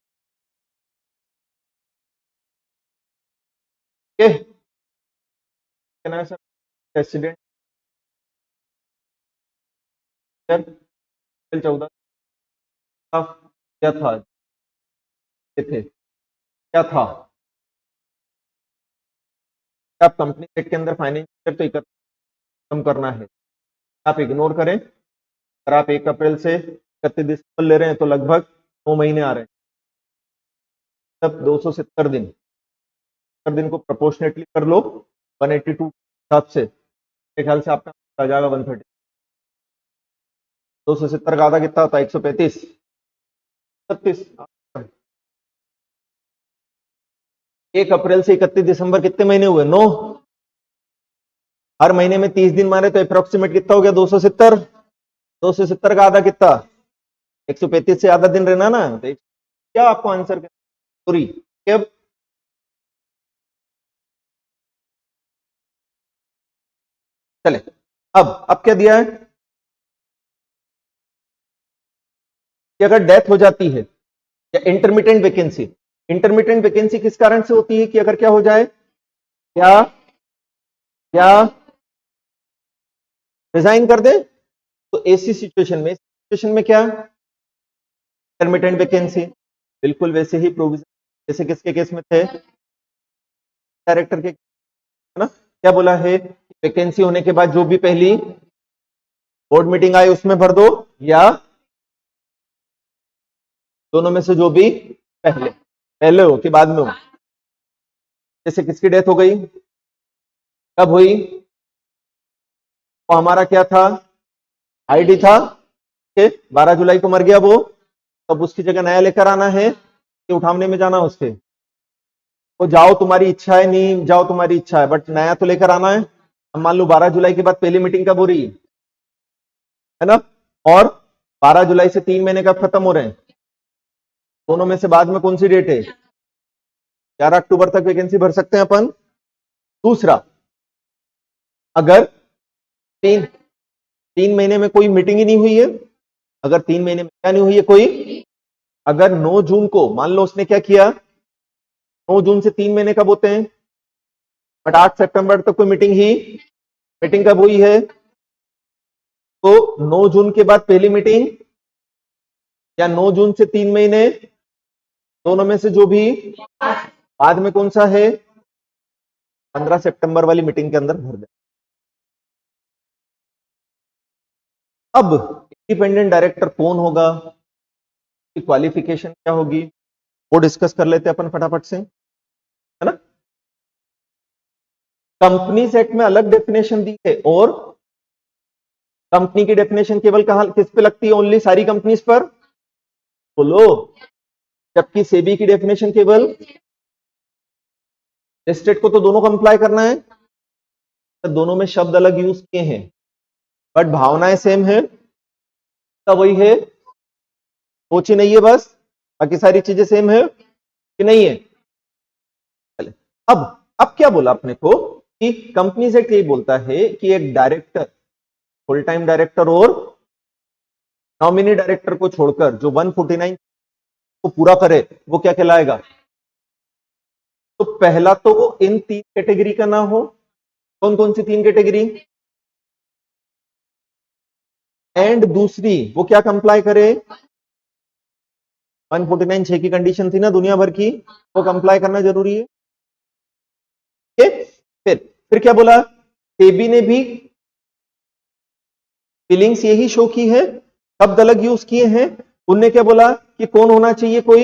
सर प्रेसिडेंट 14 क्या था, थे क्या था, आप कंपनी सेट के अंदर फाइनेंशियल तो खत्म करना है, आप इग्नोर करें। अगर आप 1 अप्रैल से 31 दिसंबर ले रहे हैं तो लगभग 9 महीने आ रहे हैं, तब 270 दिन, दिन को प्रोपोर्शनेटली कर लो 182 हिसाब से, मेरे ख्याल से आपका आ जाएगा 130। 270 का आधा कितना होता है, 135, 36। 1 अप्रैल से 31 दिसंबर कितने महीने हुए, 9। हर महीने में 30 दिन मारे तो अप्रोक्सीमेट कितना हो गया, 270। 270 का आधा कितना, 135 से आधा दिन रहना ना, तो क्या आपको आंसर पूरी कब, चले। अब क्या दिया है कि अगर डेथ हो जाती है या इंटरमिटेंट वैकेंसी, इंटरमिटेंट वैकेंसी किस कारण से होती है कि अगर क्या हो जाए, क्या रिजाइन कर दे, तो ऐसी सिचुएशन में क्या, इंटरमिटेंट वैकेंसी, बिल्कुल वैसे ही प्रोविजन जैसे किसके केस में थे, डायरेक्टर के, है ना। क्या बोला है, वैकेंसी होने के बाद जो भी पहली बोर्ड मीटिंग आई उसमें भर दो, या दोनों में से जो भी पहले हो कि बाद में हो। जैसे किसकी डेथ हो गई, कब हुई, तो हमारा क्या था, आईडी था, 12 जुलाई को मर गया वो, तब उसकी जगह नया लेकर आना है कि उठाने में जाना उसके, तो जाओ तुम्हारी इच्छा है, नहीं जाओ तुम्हारी इच्छा है, बट नया तो लेकर आना है। अब मान लो 12 जुलाई के बाद पहली मीटिंग कब हो रही है ना, और 12 जुलाई से 3 महीने कब खत्म हो रहे हैं, दोनों में से बाद में कौन सी डेट है, 11 अक्टूबर तक वैकेंसी भर सकते हैं अपन। दूसरा, अगर 3 महीने में कोई मीटिंग ही नहीं हुई है, अगर 3 महीने में क्या नहीं हुई है कोई, अगर 9 जून को मान लो उसने क्या किया, 9 जून से 3 महीने कब होते हैं, बट 8 सितंबर तक कोई मीटिंग कब हुई है, तो 9 जून के बाद पहली मीटिंग, या 9 जून से 3 महीने, दोनों में से जो भी बाद में कौन सा है, 15 सितंबर वाली मीटिंग के अंदर भर दे। अब इंडिपेंडेंट डायरेक्टर कौन होगा, क्वालिफिकेशन क्या होगी, वो डिस्कस कर लेते हैं अपन फटाफट से, है ना। कंपनीज एक्ट में अलग डेफिनेशन दी है और कंपनी की डेफिनेशन केवल कहां किस पे लगती है, ओनली सारी कंपनीज पर, बोलो। जबकि सेबी की डेफिनेशन केवल लिस्टेड को तो दोनों कंप्लाई करना है, तो दोनों में शब्द अलग यूज किए हैं बट भावनाएं सेम है, तब वही है, सोच ही नहीं है बस, बाकी सारी चीजें सेम है कि नहीं है। चले, अब क्या बोला अपने को कि कंपनीज एक्ट यही बोलता है कि एक डायरेक्टर, फुल टाइम डायरेक्टर और नॉमिनी डायरेक्टर को छोड़कर जो 149 को पूरा करे वो क्या कहलाएगा। तो पहला तो वो इन 3 कैटेगरी का ना हो, कौन कौन सी 3 कैटेगरी, एंड दूसरी वो क्या कंप्लाई करे, 149 6 की कंडीशन थी ना दुनिया भर की, वो कंप्लाई करना जरूरी है। फिर क्या बोला, सेबी ने भी फीलिंग्स यही शो की है, शब्द अलग यूज किए हैं। उनने क्या बोला कि कौन होना चाहिए, कोई,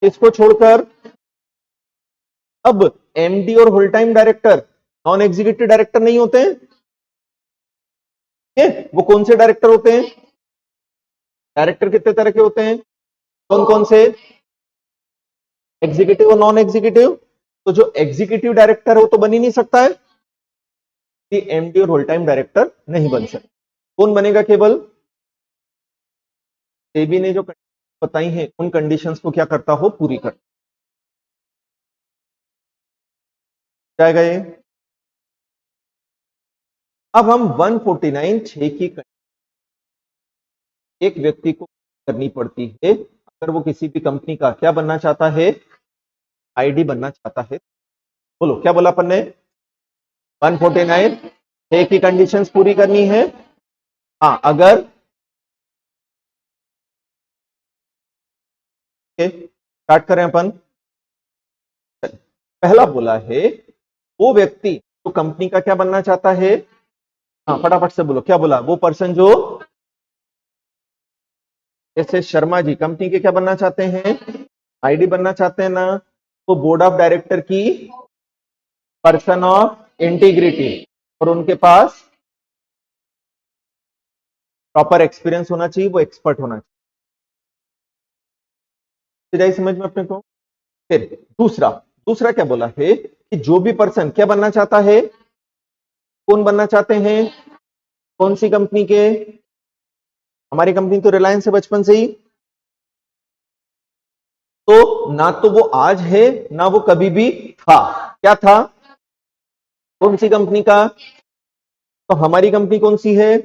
इसको छोड़कर। अब एमडी और whole time director non executive director नहीं होते हैं, वो कौन से डायरेक्टर होते हैं, डायरेक्टर कितने तरह के होते हैं, कौन कौन से, एग्जीक्यूटिव और नॉन एग्जीक्यूटिव। तो जो एग्जीक्यूटिव डायरेक्टर है वो तो बन ही नहीं सकता है, एमडी और होल टाइम डायरेक्टर नहीं बन सकते। कौन बनेगा, केवल सेबी ने जो बताई है उन कंडीशंस को क्या करता हो, पूरी कर जाएगा ये। अब हम 149(6) की एक व्यक्ति को करनी पड़ती है अगर वो किसी भी कंपनी का क्या बनना चाहता है, आईडी बनना चाहता है। बोलो क्या बोला अपन ने, 149(6) की कंडीशंस पूरी करनी है। हाँ, अगर स्टार्ट करें अपन, पहला बोला है वो व्यक्ति जो कंपनी का क्या बनना चाहता है, हाँ फटाफट से बोलो क्या बोला, वो पर्सन जो, जैसे शर्मा जी कंपनी के क्या बनना चाहते हैं, आईडी बनना चाहते हैं ना, तो बोर्ड ऑफ डायरेक्टर की पर्सन ऑफ इंटीग्रिटी और उनके पास प्रॉपर एक्सपीरियंस होना चाहिए, वो एक्सपर्ट होना चाहिए, समझ में अपने को। फिर दूसरा क्या बोला है कि जो भी पर्सन क्या बनना चाहता है, कौन बनना चाहते हैं, कौन सी कंपनी के, हमारी कंपनी तो रिलायंस है बचपन से ही, तो ना तो वो आज है ना वो कभी भी था, क्या था, कौन सी कंपनी का, तो हमारी कंपनी कौन सी है,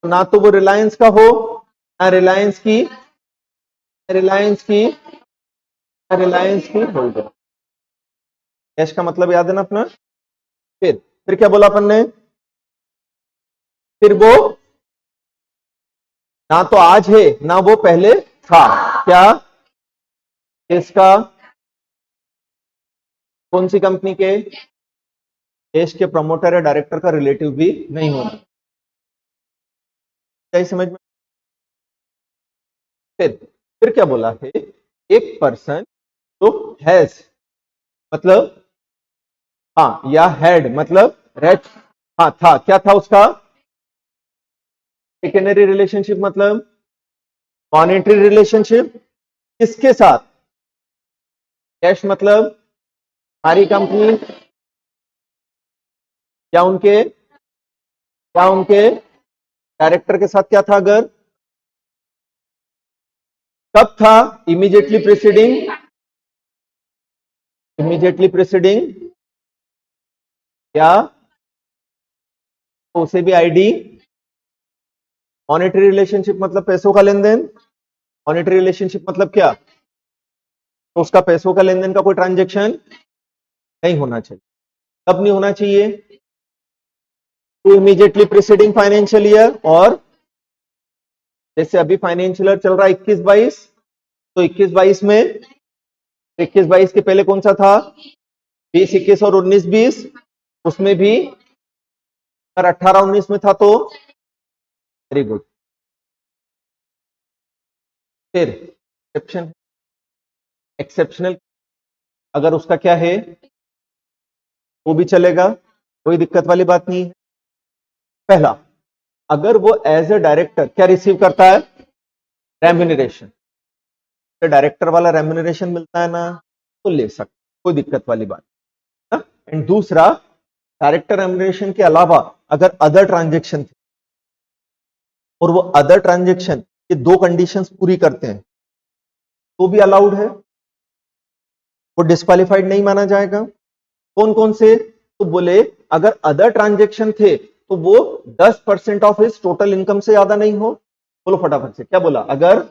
ना तो वो रिलायंस का हो, ना रिलायंस की होल्डर। कैश का मतलब याद है ना अपना। फिर क्या बोला अपन ने, फिर वो ना तो आज है ना वो पहले था, क्या, इसका, कौन सी कंपनी के, देश के प्रमोटर या डायरेक्टर का रिलेटिव भी नहीं होना, क्या समझ में। फिर क्या बोला है, एक पर्सन जो हैज मतलब, हाँ, या हैड मतलब रेट, हाँ था, क्या था उसका, सेकेंडरी रिलेशनशिप मतलब मॉनेटरी रिलेशनशिप, किसके साथ, कैश मतलब हमारी कंपनी या उनके डायरेक्टर के साथ, क्या था, अगर कब था, इमीडिएटली प्रीसीडिंग या तो उसे भी आईडी। मॉनेटरी रिलेशनशिप मतलब पैसों का लेन देन, मॉनेटरी रिलेशनशिप मतलब क्या, तो उसका पैसों का लेन देन का कोई ट्रांजेक्शन नहीं होना चाहिए। कब नहीं होना चाहिए, to immediately preceding financial year, और जैसे अभी फाइनेंशियल ईयर चल रहा है 21-22, तो 21-22 में 21-22 के पहले कौन सा था, 20-21 और 19-20, उसमें भी अगर 18-19 में था तो वेरी गुड। फिर एक्सेप्शन, एक्सेप्शनल अगर उसका क्या है वो भी चलेगा, कोई दिक्कत वाली बात नहीं है। पहला, अगर वो एज ए डायरेक्टर क्या रिसीव करता है, रेम्यूनरेशन, तो डायरेक्टर वाला रेम्यूनरेशन मिलता है ना, तो ले सकते, कोई दिक्कत वाली बात ना। एंड दूसरा, डायरेक्टर रेम्यूनरेशन के अलावा अगर अदर ट्रांजेक्शन थे और वो अदर ट्रांजेक्शन ये दो कंडीशंस पूरी करते हैं तो भी अलाउड है, वो डिस्क्वालिफाइड नहीं माना जाएगा। कौन कौन से, तो बोले अगर अदर ट्रांजेक्शन थे तो वो 10% ऑफ हिज टोटल इनकम से ज्यादा नहीं हो। बोलो फटाफट से, क्या बोला, अगर,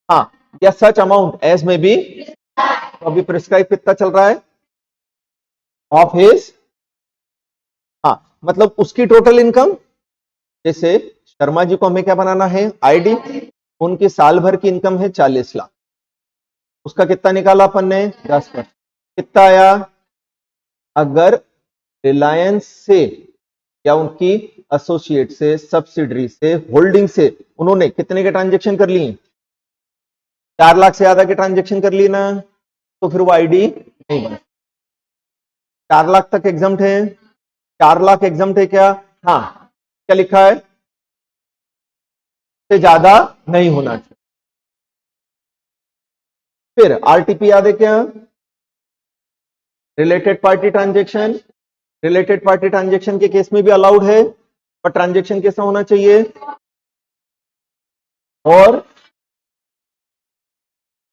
हाँ, या सच अमाउंट एज में बी, तो अभी प्रिस्क्राइब कितना चल रहा है, ऑफ हिज, हाँ, मतलब उसकी टोटल इनकम। जैसे शर्मा जी को हमें क्या बनाना है, आईडी, उनकी साल भर की इनकम है 40 लाख, उसका कितना निकाला अपन ने, 10%, कितना आया। अगर रिलायंस से या उनकी एसोसिएट से, सब्सिडरी से, होल्डिंग से उन्होंने कितने के ट्रांजेक्शन कर लिए, 4 लाख से ज्यादा के ट्रांजेक्शन कर लिए ना, तो फिर वो आईडी नहीं बन, 4 लाख तक एग्जम्प्ट है, 4 लाख एग्जम्प्ट है क्या, हाँ, क्या लिखा है, से ज्यादा नहीं होना चाहिए। फिर आरटीपी याद है क्या, related party transaction, related party transaction के केस में भी अलाउड है, पर ट्रांजेक्शन कैसा होना चाहिए, और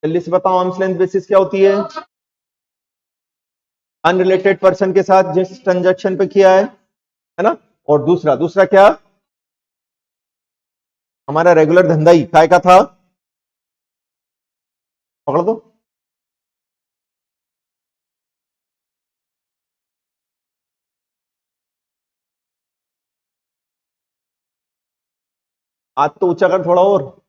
जल्दी से बताओ, आर्म्स लेंथ बेसिस क्या होती है, अनरिलेटेड पर्सन के साथ जिस ट्रांजेक्शन पे किया है ना। और दूसरा, दूसरा क्या, हमारा रेगुलर धंधा ही काय का था, पकड़ दो, हाथ तो ऊंचा कर थोड़ा और, हो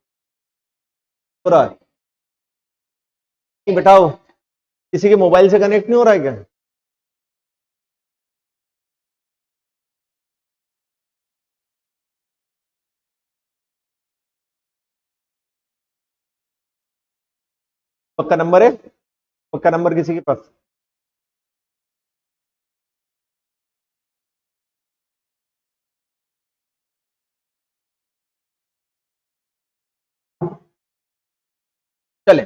रहा है नहीं, बैठाओ, किसी के मोबाइल से कनेक्ट नहीं हो रहा है क्या, पक्का नंबर है, पक्का नंबर किसी के पास, चले,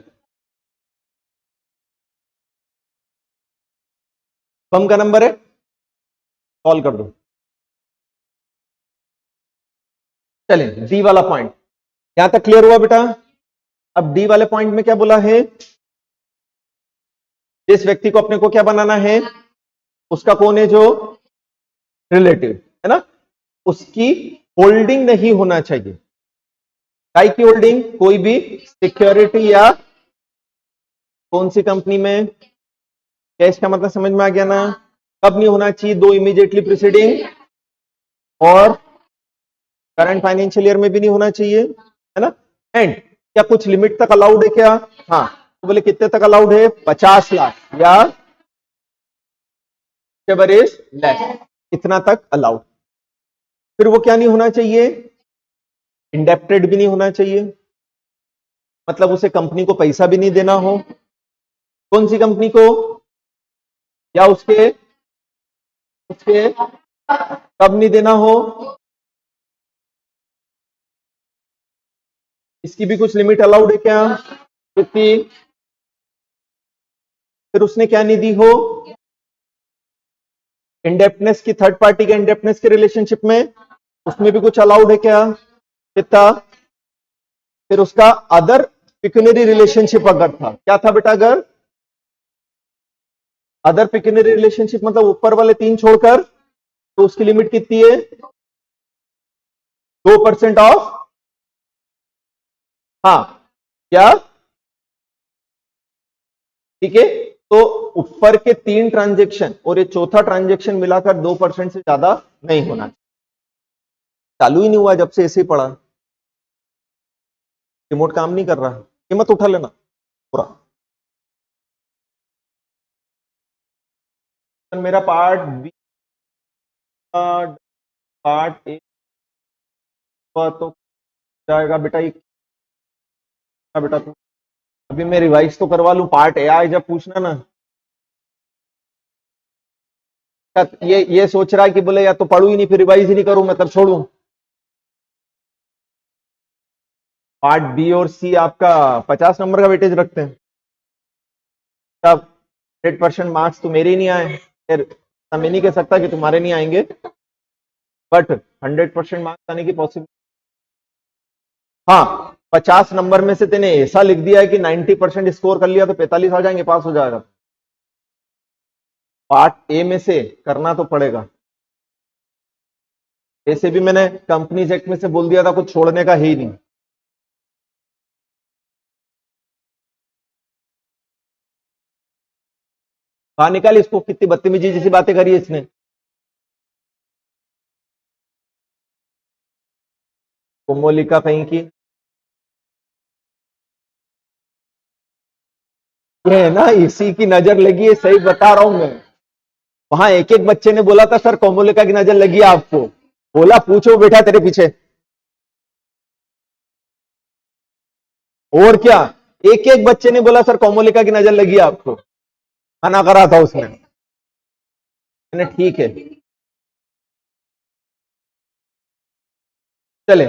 फर्म का नंबर है, कॉल कर दो। चले, डी वाला पॉइंट यहां तक क्लियर हुआ बेटा। अब डी वाले पॉइंट में क्या बोला है, जिस व्यक्ति को अपने को क्या बनाना है, उसका कौन है, जो रिलेटिव है ना, उसकी होल्डिंग नहीं होना चाहिए, काय की होल्डिंग, कोई भी सिक्योरिटी या कौन सी कंपनी में, कैश का मतलब समझ में आ गया ना, कब नहीं होना चाहिए, दो इमीडिएटली प्रीसीडिंग और करंट फाइनेंशियल ईयर में भी नहीं होना चाहिए, है ना। एंड क्या कुछ लिमिट तक अलाउड है क्या, हाँ, तो बोले कितने तक अलाउड है, 50 लाख या इज लेस, इतना तक अलाउड। फिर वो क्या नहीं होना चाहिए, इंडेप्टेड भी नहीं होना चाहिए, मतलब उसे कंपनी को पैसा भी नहीं देना हो, कौन सी कंपनी को, या उसके उसके कब नहीं देना हो, इसकी भी कुछ लिमिट अलाउड है क्या, कितनी, फिर उसने क्या नहीं दी हो, इंडेप्टनेस की, थर्ड पार्टी के इंडेप्टनेस के रिलेशनशिप में, उसमें भी कुछ अलाउड है क्या, कितना, फिर उसका अदर पिक्यूनरी रिलेशनशिप अगर था, क्या था बेटा, अगर अदर पिक्यूनरी रिलेशनशिप मतलब ऊपर वाले 3 छोड़कर, तो उसकी लिमिट कितनी है, 2% ऑफ, हाँ, क्या, ठीक है, तो ऊपर के 3 ट्रांजेक्शन और ये चौथा ट्रांजेक्शन मिलाकर 2% से ज्यादा नहीं होना चाहिए। चालू ही नहीं हुआ जब से, ऐसे ही पड़ा, रिमोट काम नहीं कर रहा, कीमत उठा लेना पूरा। मेरा पार्ट बी का पार्ट ए तो जाएगा बेटा, पूछना बेटा तू, अभी मैं रिवाइज तो करवा लूं, पार्ट ए आए जब पूछना ना। ये सोच रहा है कि बोले या तो पढ़ू ही नहीं फिर रिवाइज ही नहीं करूं मैं, तब छोड़ू। पार्ट बी और सी आपका 50 नंबर का वेटेज रखते हैं, तब 100% मार्क्स तो मेरे ही नहीं आए, फिर मैं नहीं कह सकता कि तुम्हारे नहीं आएंगे, बट 100% मार्क्स आने की पॉसिबिलिटी। हाँ, 50 नंबर में से तेने ऐसा लिख दिया है कि 90% स्कोर कर लिया तो 45 आ जाएंगे, पास हो जाएगा। पार्ट ए में से करना तो पड़ेगा। ऐसे भी मैंने कंपनीज एक्ट में से बोल दिया था कुछ छोड़ने का ही नहीं। बाहर निकाल इसको, कितनी बदतमीजी जैसी बातें करी है इसने। कोमोलिका कहीं की है ना, इसी की नजर लगी है, सही बता रहा हूं मैं। वहां एक एक बच्चे ने बोला था सर कोमोलिका की नजर लगी है आपको, बोला पूछो बेटा तेरे पीछे। और क्या, एक एक बच्चे ने बोला सर कोमोलिका की नजर लगी है आपको, मना करा था उसने। मैंने ठीक है, चले।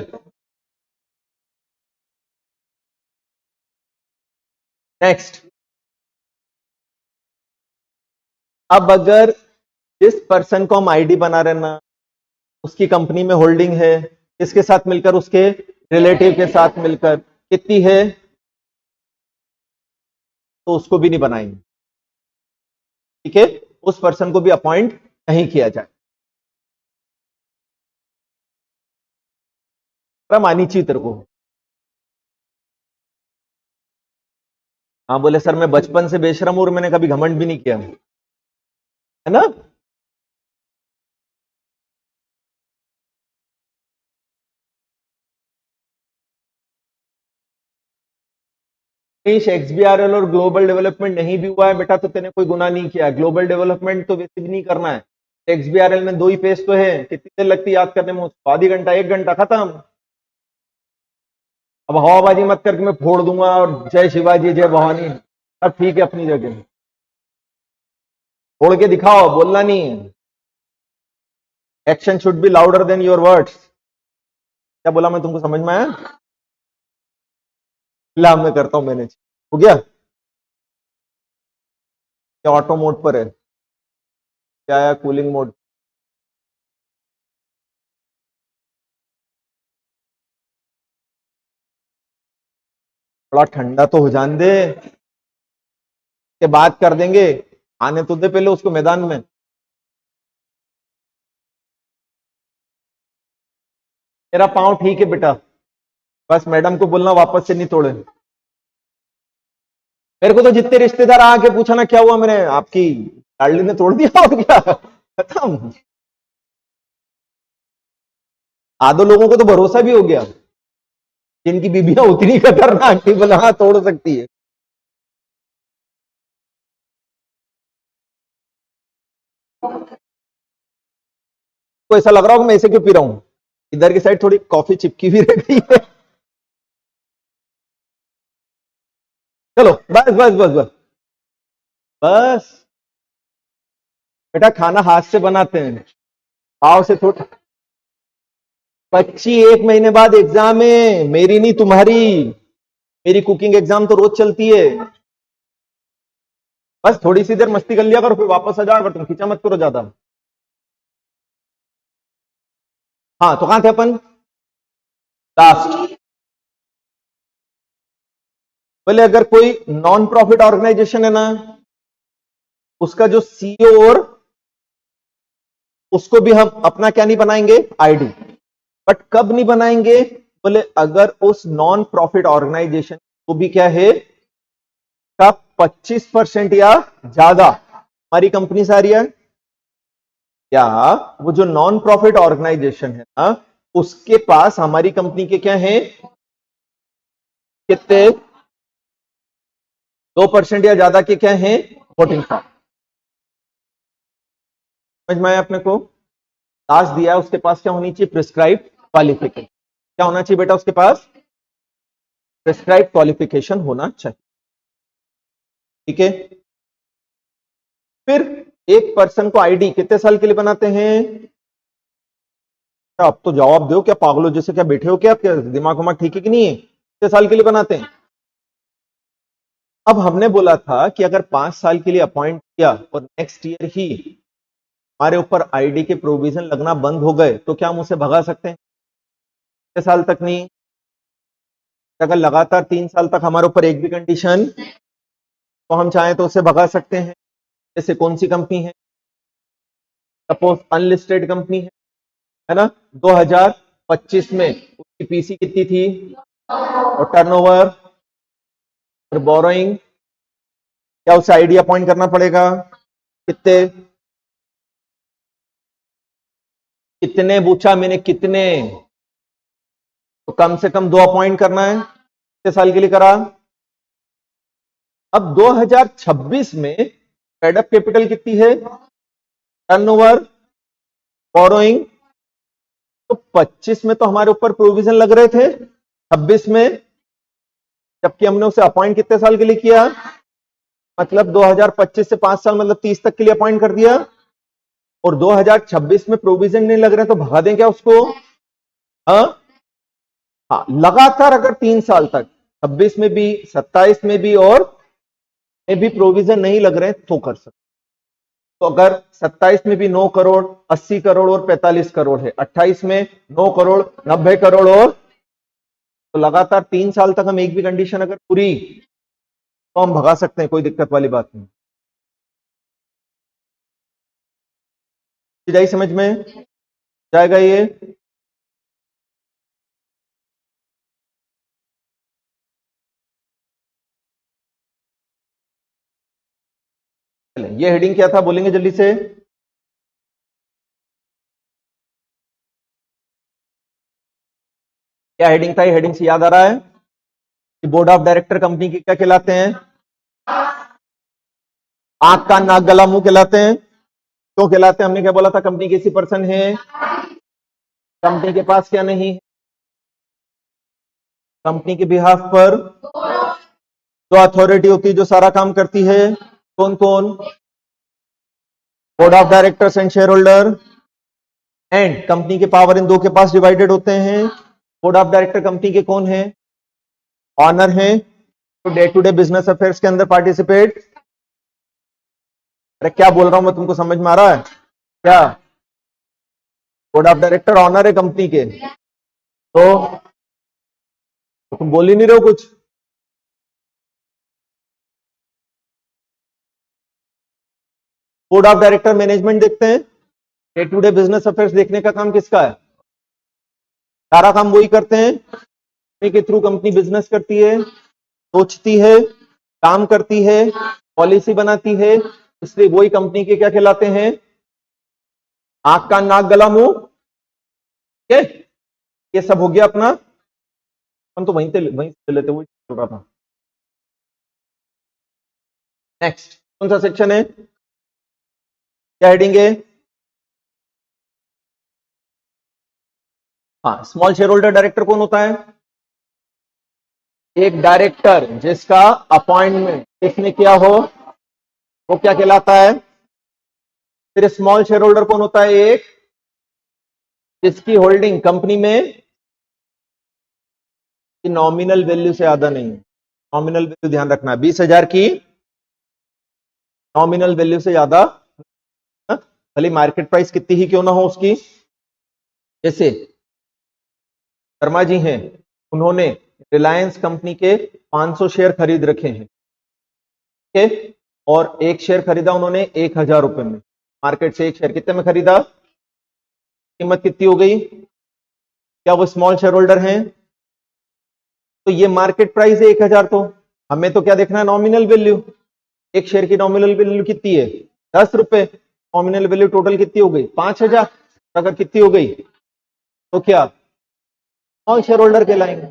नेक्स्ट, अब अगर जिस पर्सन को हम आईडी बना रहे ना, उसकी कंपनी में होल्डिंग है, इसके साथ मिलकर उसके रिलेटिव के साथ मिलकर कितनी है, तो उसको भी नहीं बनाएंगे। ठीक है, उस पर्सन को भी अपॉइंट नहीं किया जाए। मानी चाहिए तेरे को। हाँ बोले सर मैं बचपन से बेशरम हूं और मैंने कभी घमंड भी नहीं किया, है ना। XBRL और ग्लोबल डेवलपमेंट नहीं भी हुआ है बेटा तो तेने कोई गुनाह नहीं किया। ग्लोबल डेवलपमेंट तो वैसे भी नहीं करना है। XBRL में 2 ही पेज तो है, कितनी देर लगती है याद करने में, आधी घंटा 1 घंटा खत्म। अब हवाबाजी मत करके मैं फोड़ दूंगा और जय शिवाजी जय भवानी, अब ठीक है अपनी जगह, फोड़ के दिखाओ, बोलना नहीं। Action should be louder than your words. क्या बोला मैं तुमको, समझ में आया? ला मैं करता हूं मैनेज, हो गया क्या? ऑटो मोड पर है क्या, या कूलिंग मोड? थोड़ा ठंडा तो हो जाने दे, के बात कर देंगे, आने तो दे पहले उसको मैदान में। मेरा पाँव ठीक है बेटा, बस मैडम को बोलना वापस से नहीं तोड़े। मेरे को तो जितने रिश्तेदार आके पूछा ना क्या हुआ, मैंने आपकी लाडली ने तोड़ दिया और क्या, खत्म। आधो लोगों को तो भरोसा भी हो गया, जिनकी बीबियां उतनी खतरनाक थी, बोला हाँ तोड़ सकती है। को ऐसा लग रहा हो कि मैं ऐसे क्यों पी रहा हूं, इधर की साइड थोड़ी कॉफी चिपकी भी रह गई है। चलो बस बस बस बस बस बेटा, खाना हाथ से बनाते हैं, पाव से थोड़ा। बच्ची 1 महीने बाद एग्जाम है, मेरी नहीं तुम्हारी। मेरी कुकिंग एग्जाम तो रोज चलती है। बस थोड़ी सी देर मस्ती कर लिया करो, फिर वापस आ जाओ, अगर तुम खींचा मत करो ज्यादा। हाँ तो कहां थे अपन, लास्ट। पहले अगर कोई नॉन प्रॉफिट ऑर्गेनाइजेशन है ना, उसका जो सीईओ और उसको भी हम अपना क्या नहीं बनाएंगे, आईडी। बट कब नहीं बनाएंगे, बोले अगर उस नॉन प्रॉफिट ऑर्गेनाइजेशन को भी क्या है का 25% या ज्यादा हमारी कंपनी से आ रही है, या वो जो नॉन प्रॉफिट ऑर्गेनाइजेशन है ना, उसके पास हमारी कंपनी के क्या है, कितने 2% या ज्यादा के क्या है वोटिंग पावर। समझ में आया अपने को? टास्क दिया है, उसके पास क्या होनी चाहिए, प्रिस्क्राइब क्वालिफिकेशन। क्या होना चाहिए बेटा उसके पास, प्रिस्क्राइब क्वालिफिकेशन होना चाहिए। ठीक है, फिर एक पर्सन को आईडी कितने साल के लिए बनाते हैं? अब तो जवाब दो, क्या पागलों जैसे क्या बैठे हो क्या? क्या दिमाग वमाग ठीक है कि नहीं है? कितने साल के लिए बनाते हैं? अब हमने बोला था कि अगर 5 साल के लिए अपॉइंट किया और नेक्स्ट ईयर ही हमारे ऊपर आईडी के प्रोविजन लगना बंद हो गए तो क्या हम उसे भगा सकते हैं? कितने साल तक नहीं? अगर लगातार 3 साल तक हमारे ऊपर एक भी कंडीशन, तो हम चाहें तो उसे भगा सकते हैं। जैसे कौन सी कंपनी है? सपोज अनलिस्टेड कंपनी है ना, 2025 में उसकी पीसी कितनी थी और टर्नओवर और बोरोइंग, क्या उसे आईडी अपॉइंट करना पड़ेगा? कितने कितने पूछा मैंने, कितने? तो कम से कम 2 अपॉइंट करना है। कितने साल के लिए करा? अब 2026 में पेड अप कैपिटल कितनी है, टर्नओवर, बोरोइंग, तो 25 में तो हमारे ऊपर प्रोविजन लग रहे थे, 26 में, जबकि हमने उसे अपॉइंट कितने साल के लिए किया? मतलब 2025 से 5 साल मतलब 30 तक के लिए अपॉइंट कर दिया, और 2026 में प्रोविजन नहीं लग रहे तो भगा दें क्या उसको? हाँ, लगातार अगर 3 साल तक 26 में भी 27 में भी और में भी प्रोविजन नहीं लग रहे तो कर सकते। तो अगर 27 में भी 9 करोड़, 80 करोड़ और 45 करोड़ है, 28 में 9 करोड़, 90 करोड़ और, तो लगातार 3 साल तक हम एक भी कंडीशन अगर पूरी, तो हम भगा सकते हैं, कोई दिक्कत वाली बात नहीं। जाए समझ में जाएगा ये? ये हेडिंग क्या था, बोलेंगे जल्दी से? क्या हेडिंग था? ये हेडिंग से याद आ रहा है कि बोर्ड ऑफ डायरेक्टर कंपनी के क्या कहलाते हैं? आंख कान नाक गला मुंह कहलाते हैं। क्यों कहलाते हैं? हमने क्या बोला था? कंपनी कैसी पर्सन है, कंपनी के पास क्या नहीं है, कंपनी के बिहाफ पर जो अथॉरिटी होती है जो सारा काम करती है, कौन कौन? Board of directors and share holder. And company के पावर इन दो के पास डिवाइडेड होते हैं। बोर्ड ऑफ डायरेक्टर कंपनी के कौन है? ऑनर है, तो day to day business affairs के अंदर पार्टिसिपेट। अरे क्या बोल रहा हूं मैं, तुमको समझ में आ रहा है क्या? बोर्ड ऑफ डायरेक्टर ऑनर है कंपनी के, तो तुम बोल ही नहीं रहे हो कुछ। बोर्ड ऑफ डायरेक्टर मैनेजमेंट देखते हैं, day to day business affairs देखने का काम किसका है? सारा काम वही करते हैं, कंपनी के थ्रू कंपनी बिजनेस करती है, सोचती है, काम करती है, पॉलिसी बनाती है, इसलिए वही कंपनी के क्या कहलाते हैं? आंख कान नाक गला मुंह। ठीक है, ये सब हो गया अपना। हम तो वहीं से लेते हुए चल रहा था। नेक्स्ट कौन सा सेक्शन है, क्या हेडिंग है? हाँ, स्मॉल शेयर होल्डर डायरेक्टर कौन होता है? एक डायरेक्टर जिसका अपॉइंटमेंट किसने किया हो, वो क्या कहलाता है? फिर स्मॉल शेयर होल्डर कौन होता है? एक जिसकी होल्डिंग कंपनी में नॉमिनल वैल्यू से ज्यादा नहीं है। नॉमिनल वैल्यू ध्यान रखना, 20,000 की नॉमिनल वैल्यू से ज्यादा, भले मार्केट प्राइस कितनी ही क्यों ना हो उसकी। जैसे शर्मा जी हैं, उन्होंने रिलायंस कंपनी के 500 शेयर खरीद रखे हैं, ठीक है, और एक शेयर खरीदा उन्होंने 1,000 रुपए में। मार्केट से एक शेयर कितने में खरीदा? कीमत कितनी हो गई? क्या वो स्मॉल शेयर होल्डर हैं? तो ये मार्केट प्राइस है 1,000, तो हमें तो क्या देखना है? Nominal value. एक शेयर की नॉमिनल वैल्यू कितनी है? 10 रुपए। नॉमिनल वैल्यू टोटल कितनी हो गई? 5,000। अगर कितनी हो गई तो क्या स्मॉल शेयर होल्डर कहलाएंगे।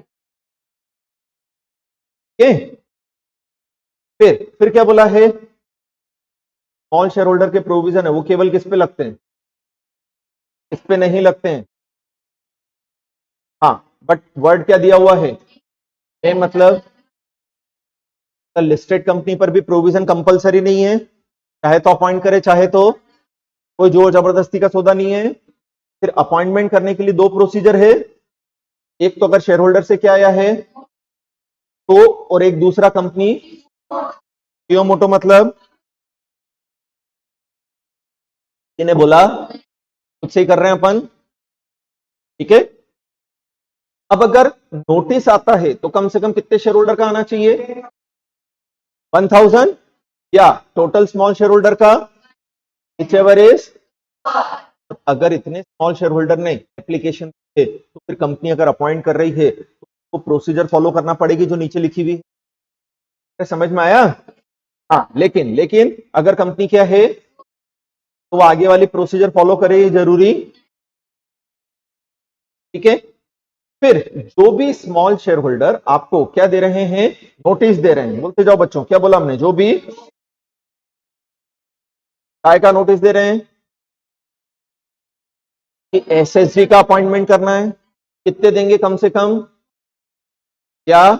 फिर क्या बोला है? स्मॉल शेयर होल्डर के प्रोविजन है वो केवल किस पे लगते हैं? इस पे नहीं लगते हैं। हाँ, बट वर्ड क्या दिया हुआ है? ए मतलब लिस्टेड कंपनी पर भी प्रोविजन कंपलसरी नहीं है, चाहे तो अपॉइंट करे चाहे तो, कोई जोर जबरदस्ती का सौदा नहीं है। फिर अपॉइंटमेंट करने के लिए दो प्रोसीजर है, एक तो अगर शेयर होल्डर से क्या आया है तो, और एक दूसरा कंपनी सुयो मोटो मतलब इन्हें बोला खुद से ही कर रहे हैं अपन, ठीक है। अब अगर नोटिस आता है तो कम से कम कितने शेयर होल्डर का आना चाहिए, 1000 या टोटल स्मॉल शेयर होल्डर का, व्हिचएवर इज। अगर इतने स्मॉल शेयर होल्डर ने एप्लीकेशन है तो फिर कंपनी अगर अपॉइंट कर रही है तो प्रोसीजर फॉलो करना पड़ेगी जो नीचे लिखी हुई है। समझ में आया? हाँ, लेकिन लेकिन अगर कंपनी क्या है तो वो आगे वाली प्रोसीजर फॉलो करे, ये जरूरी, ठीक है। फिर जो भी स्मॉल शेयर होल्डर आपको क्या दे रहे हैं, नोटिस दे रहे हैं, बोलते जाओ बच्चों, क्या बोला हमने, जो भी काय का नोटिस दे रहे हैं कि एसएसजी का अपॉइंटमेंट करना है, कितने देंगे कम से कम, या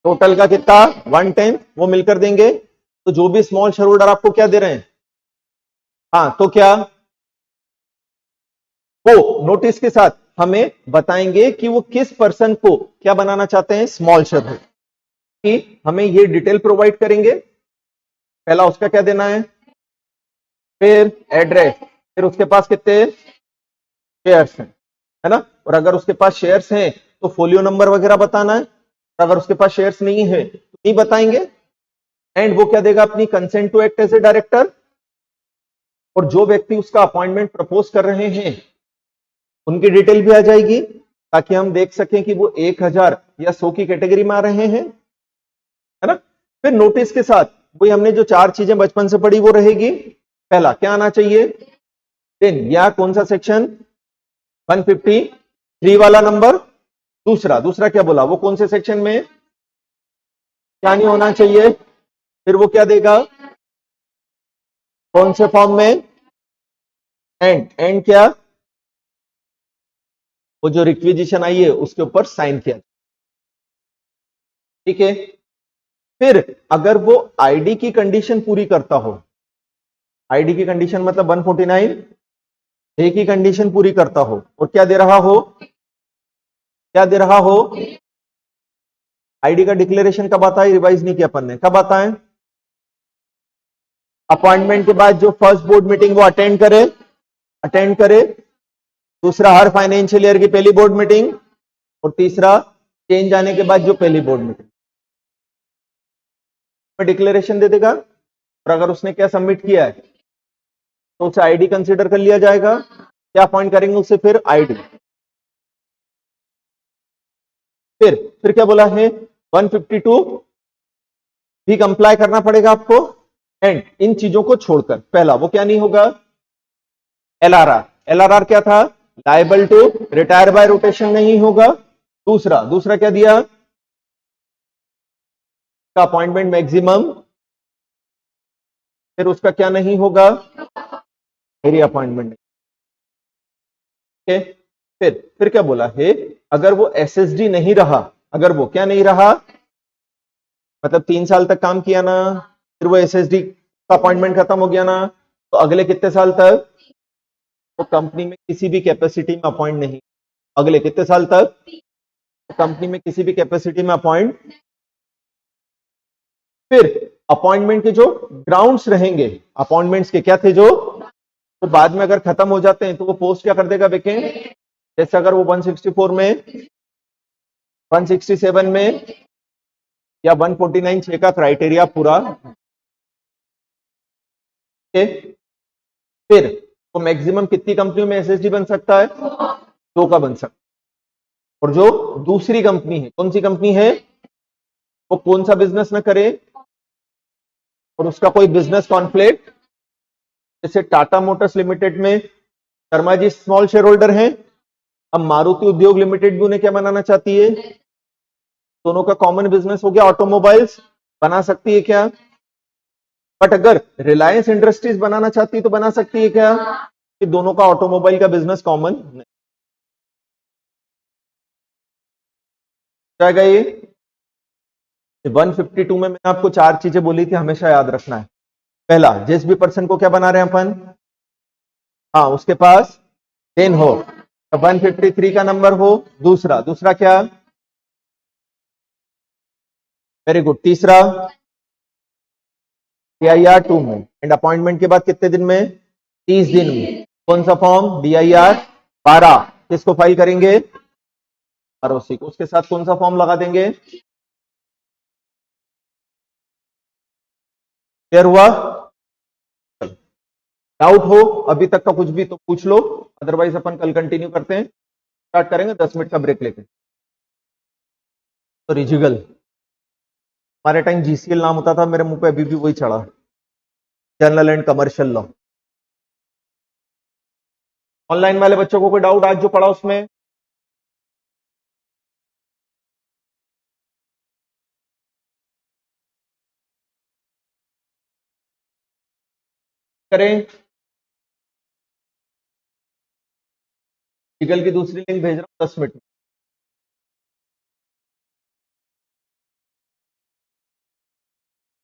टोटल का कितना 1/10 वो मिलकर देंगे। तो जो भी स्मॉल शेयर होल्डर आपको क्या दे रहे हैं, हाँ तो क्या वो नोटिस के साथ हमें बताएंगे कि वो किस पर्सन को क्या बनाना चाहते हैं, स्मॉल शेयर होल्डर, कि हमें ये डिटेल प्रोवाइड करेंगे। पहला उसका क्या देना है, फिर एड्रेस, फिर उसके पास कितने शेयर्स हैं, है ना, और अगर उसके पास शेयर्स हैं तो फोलियो नंबर वगैरह बताना है, और अगर उसके पास शेयर्स नहीं है तो नहीं बताएंगे। एंड वो क्या देगा, अपनी consent to act as a director, और जो व्यक्ति उसका अपॉइंटमेंट प्रपोज कर रहे हैं उनकी डिटेल भी आ जाएगी, ताकि हम देख सकें कि वो 1000 या 100 की कैटेगरी में आ रहे हैं, है ना। फिर नोटिस के साथ वही हमने जो 4 चीजें बचपन से पढ़ी वो रहेगी। पहला क्या आना चाहिए, दिन या कौन सा सेक्शन, 153 वाला नंबर। दूसरा क्या बोला, वो कौन से सेक्शन में क्या नहीं होना चाहिए, फिर वो क्या देगा, कौन से फॉर्म में, एंड क्या, वो जो रिक्विजिशन आई है उसके ऊपर साइन किया, ठीक है। फिर अगर वो आईडी की कंडीशन पूरी करता हो, आईडी की कंडीशन मतलब 149 ए की कंडीशन पूरी करता हो, और क्या दे रहा हो, आईडी का डिक्लेरेशन कब आता है, रिवाइज नहीं किया अपन ने, कब आता है, अपॉइंटमेंट के बाद जो फर्स्ट बोर्ड मीटिंग वो अटेंड करे, दूसरा हर फाइनेंशियल ईयर की पहली बोर्ड मीटिंग, और तीसरा चेंज आने के बाद जो पहली बोर्ड मीटिंग में डिक्लेरेशन दे देगा। और अगर उसने क्या सबमिट किया है तो उसे आईडी कंसीडर कर लिया जाएगा, क्या अपॉइंट करेंगे उसे, फिर आईडी। फिर क्या बोला है, 152 भी कंप्लाई करना पड़ेगा आपको। एंड इन चीजों को छोड़कर पहला वो क्या नहीं होगा, एलआरआर क्या था, liable to retire by rotation नहीं होगा। दूसरा क्या दिया, का अपॉइंटमेंट मैक्सिमम, फिर उसका क्या नहीं होगा, मेरी अपॉइंटमेंट नहीं, फिर क्या बोला है, अगर वो एसएसडी नहीं रहा, अगर वो क्या नहीं रहा, मतलब 3 साल तक काम किया ना, फिर वो एसएसडी का अपॉइंटमेंट खत्म हो गया ना, तो अगले कितने साल तक वो कंपनी में किसी भी कैपेसिटी में अपॉइंट नहीं, अगले कितने साल तक कंपनी में किसी भी कैपेसिटी में अपॉइंट। फिर अपॉइंटमेंट के जो ग्राउंड्स रहेंगे, अपॉइंटमेंट्स के क्या थे जो, तो बाद में अगर खत्म हो जाते हैं तो वो पोस्ट क्या कर देगा वैकेंट, जैसे अगर वो 164 में, 167 में या 149 6 का क्राइटेरिया पूरा, फिर तो मैक्सिमम कितनी कंपनियों में एसएसडी बन सकता है, 2 का बन सकता है। और जो दूसरी कंपनी है, कौन सी कंपनी है, वो कौन सा बिजनेस ना करे और उसका कोई बिजनेस कॉन्फ्लिक्ट, जैसे टाटा मोटर्स लिमिटेड में Sharma ji small share holder हैं, अब मारुति उद्योग लिमिटेड भी उन्हें क्या बनाना चाहती है, दोनों का कॉमन बिजनेस हो गया ऑटोमोबाइल्स, बना सकती है क्या, बट अगर रिलायंस इंडस्ट्रीज बनाना चाहती है तो बना सकती है क्या, कि दोनों का ऑटोमोबाइल का बिजनेस कॉमन नहीं जाएगा ये। 152 में मैंने आपको 4 चीजें बोली थी, हमेशा याद रखना है। पहला, जिस भी पर्सन को क्या बना रहे हैं अपन, हाँ, उसके पास 10 हो, 153 का नंबर हो। दूसरा दूसरा क्या, वेरी गुड। तीसरा, DIR 2 में, एंड अपॉइंटमेंट के बाद कितने दिन में, 30 दिन में। कौन सा फॉर्म, DIR 12, किसको फाइल करेंगे, ROC को। उसके साथ कौन सा फॉर्म लगा देंगे, क्लियर हुआ। डाउट हो अभी तक का कुछ भी तो पूछ लो, अदरवाइज अपन कल कंटिन्यू करते हैं। स्टार्ट करेंगे 10 मिनट का ब्रेक लेके। तो रिजिगल, हमारे टाइम GCL नाम होता था, मेरे मुंह पे अभी भी वही चढ़ा, general and commercial law. Online वाले बच्चों को कोई डाउट आज जो पढ़ा उसमें, करें। रिजिगल की दूसरी लिंक भेज रहा हूं 10 मिनट में।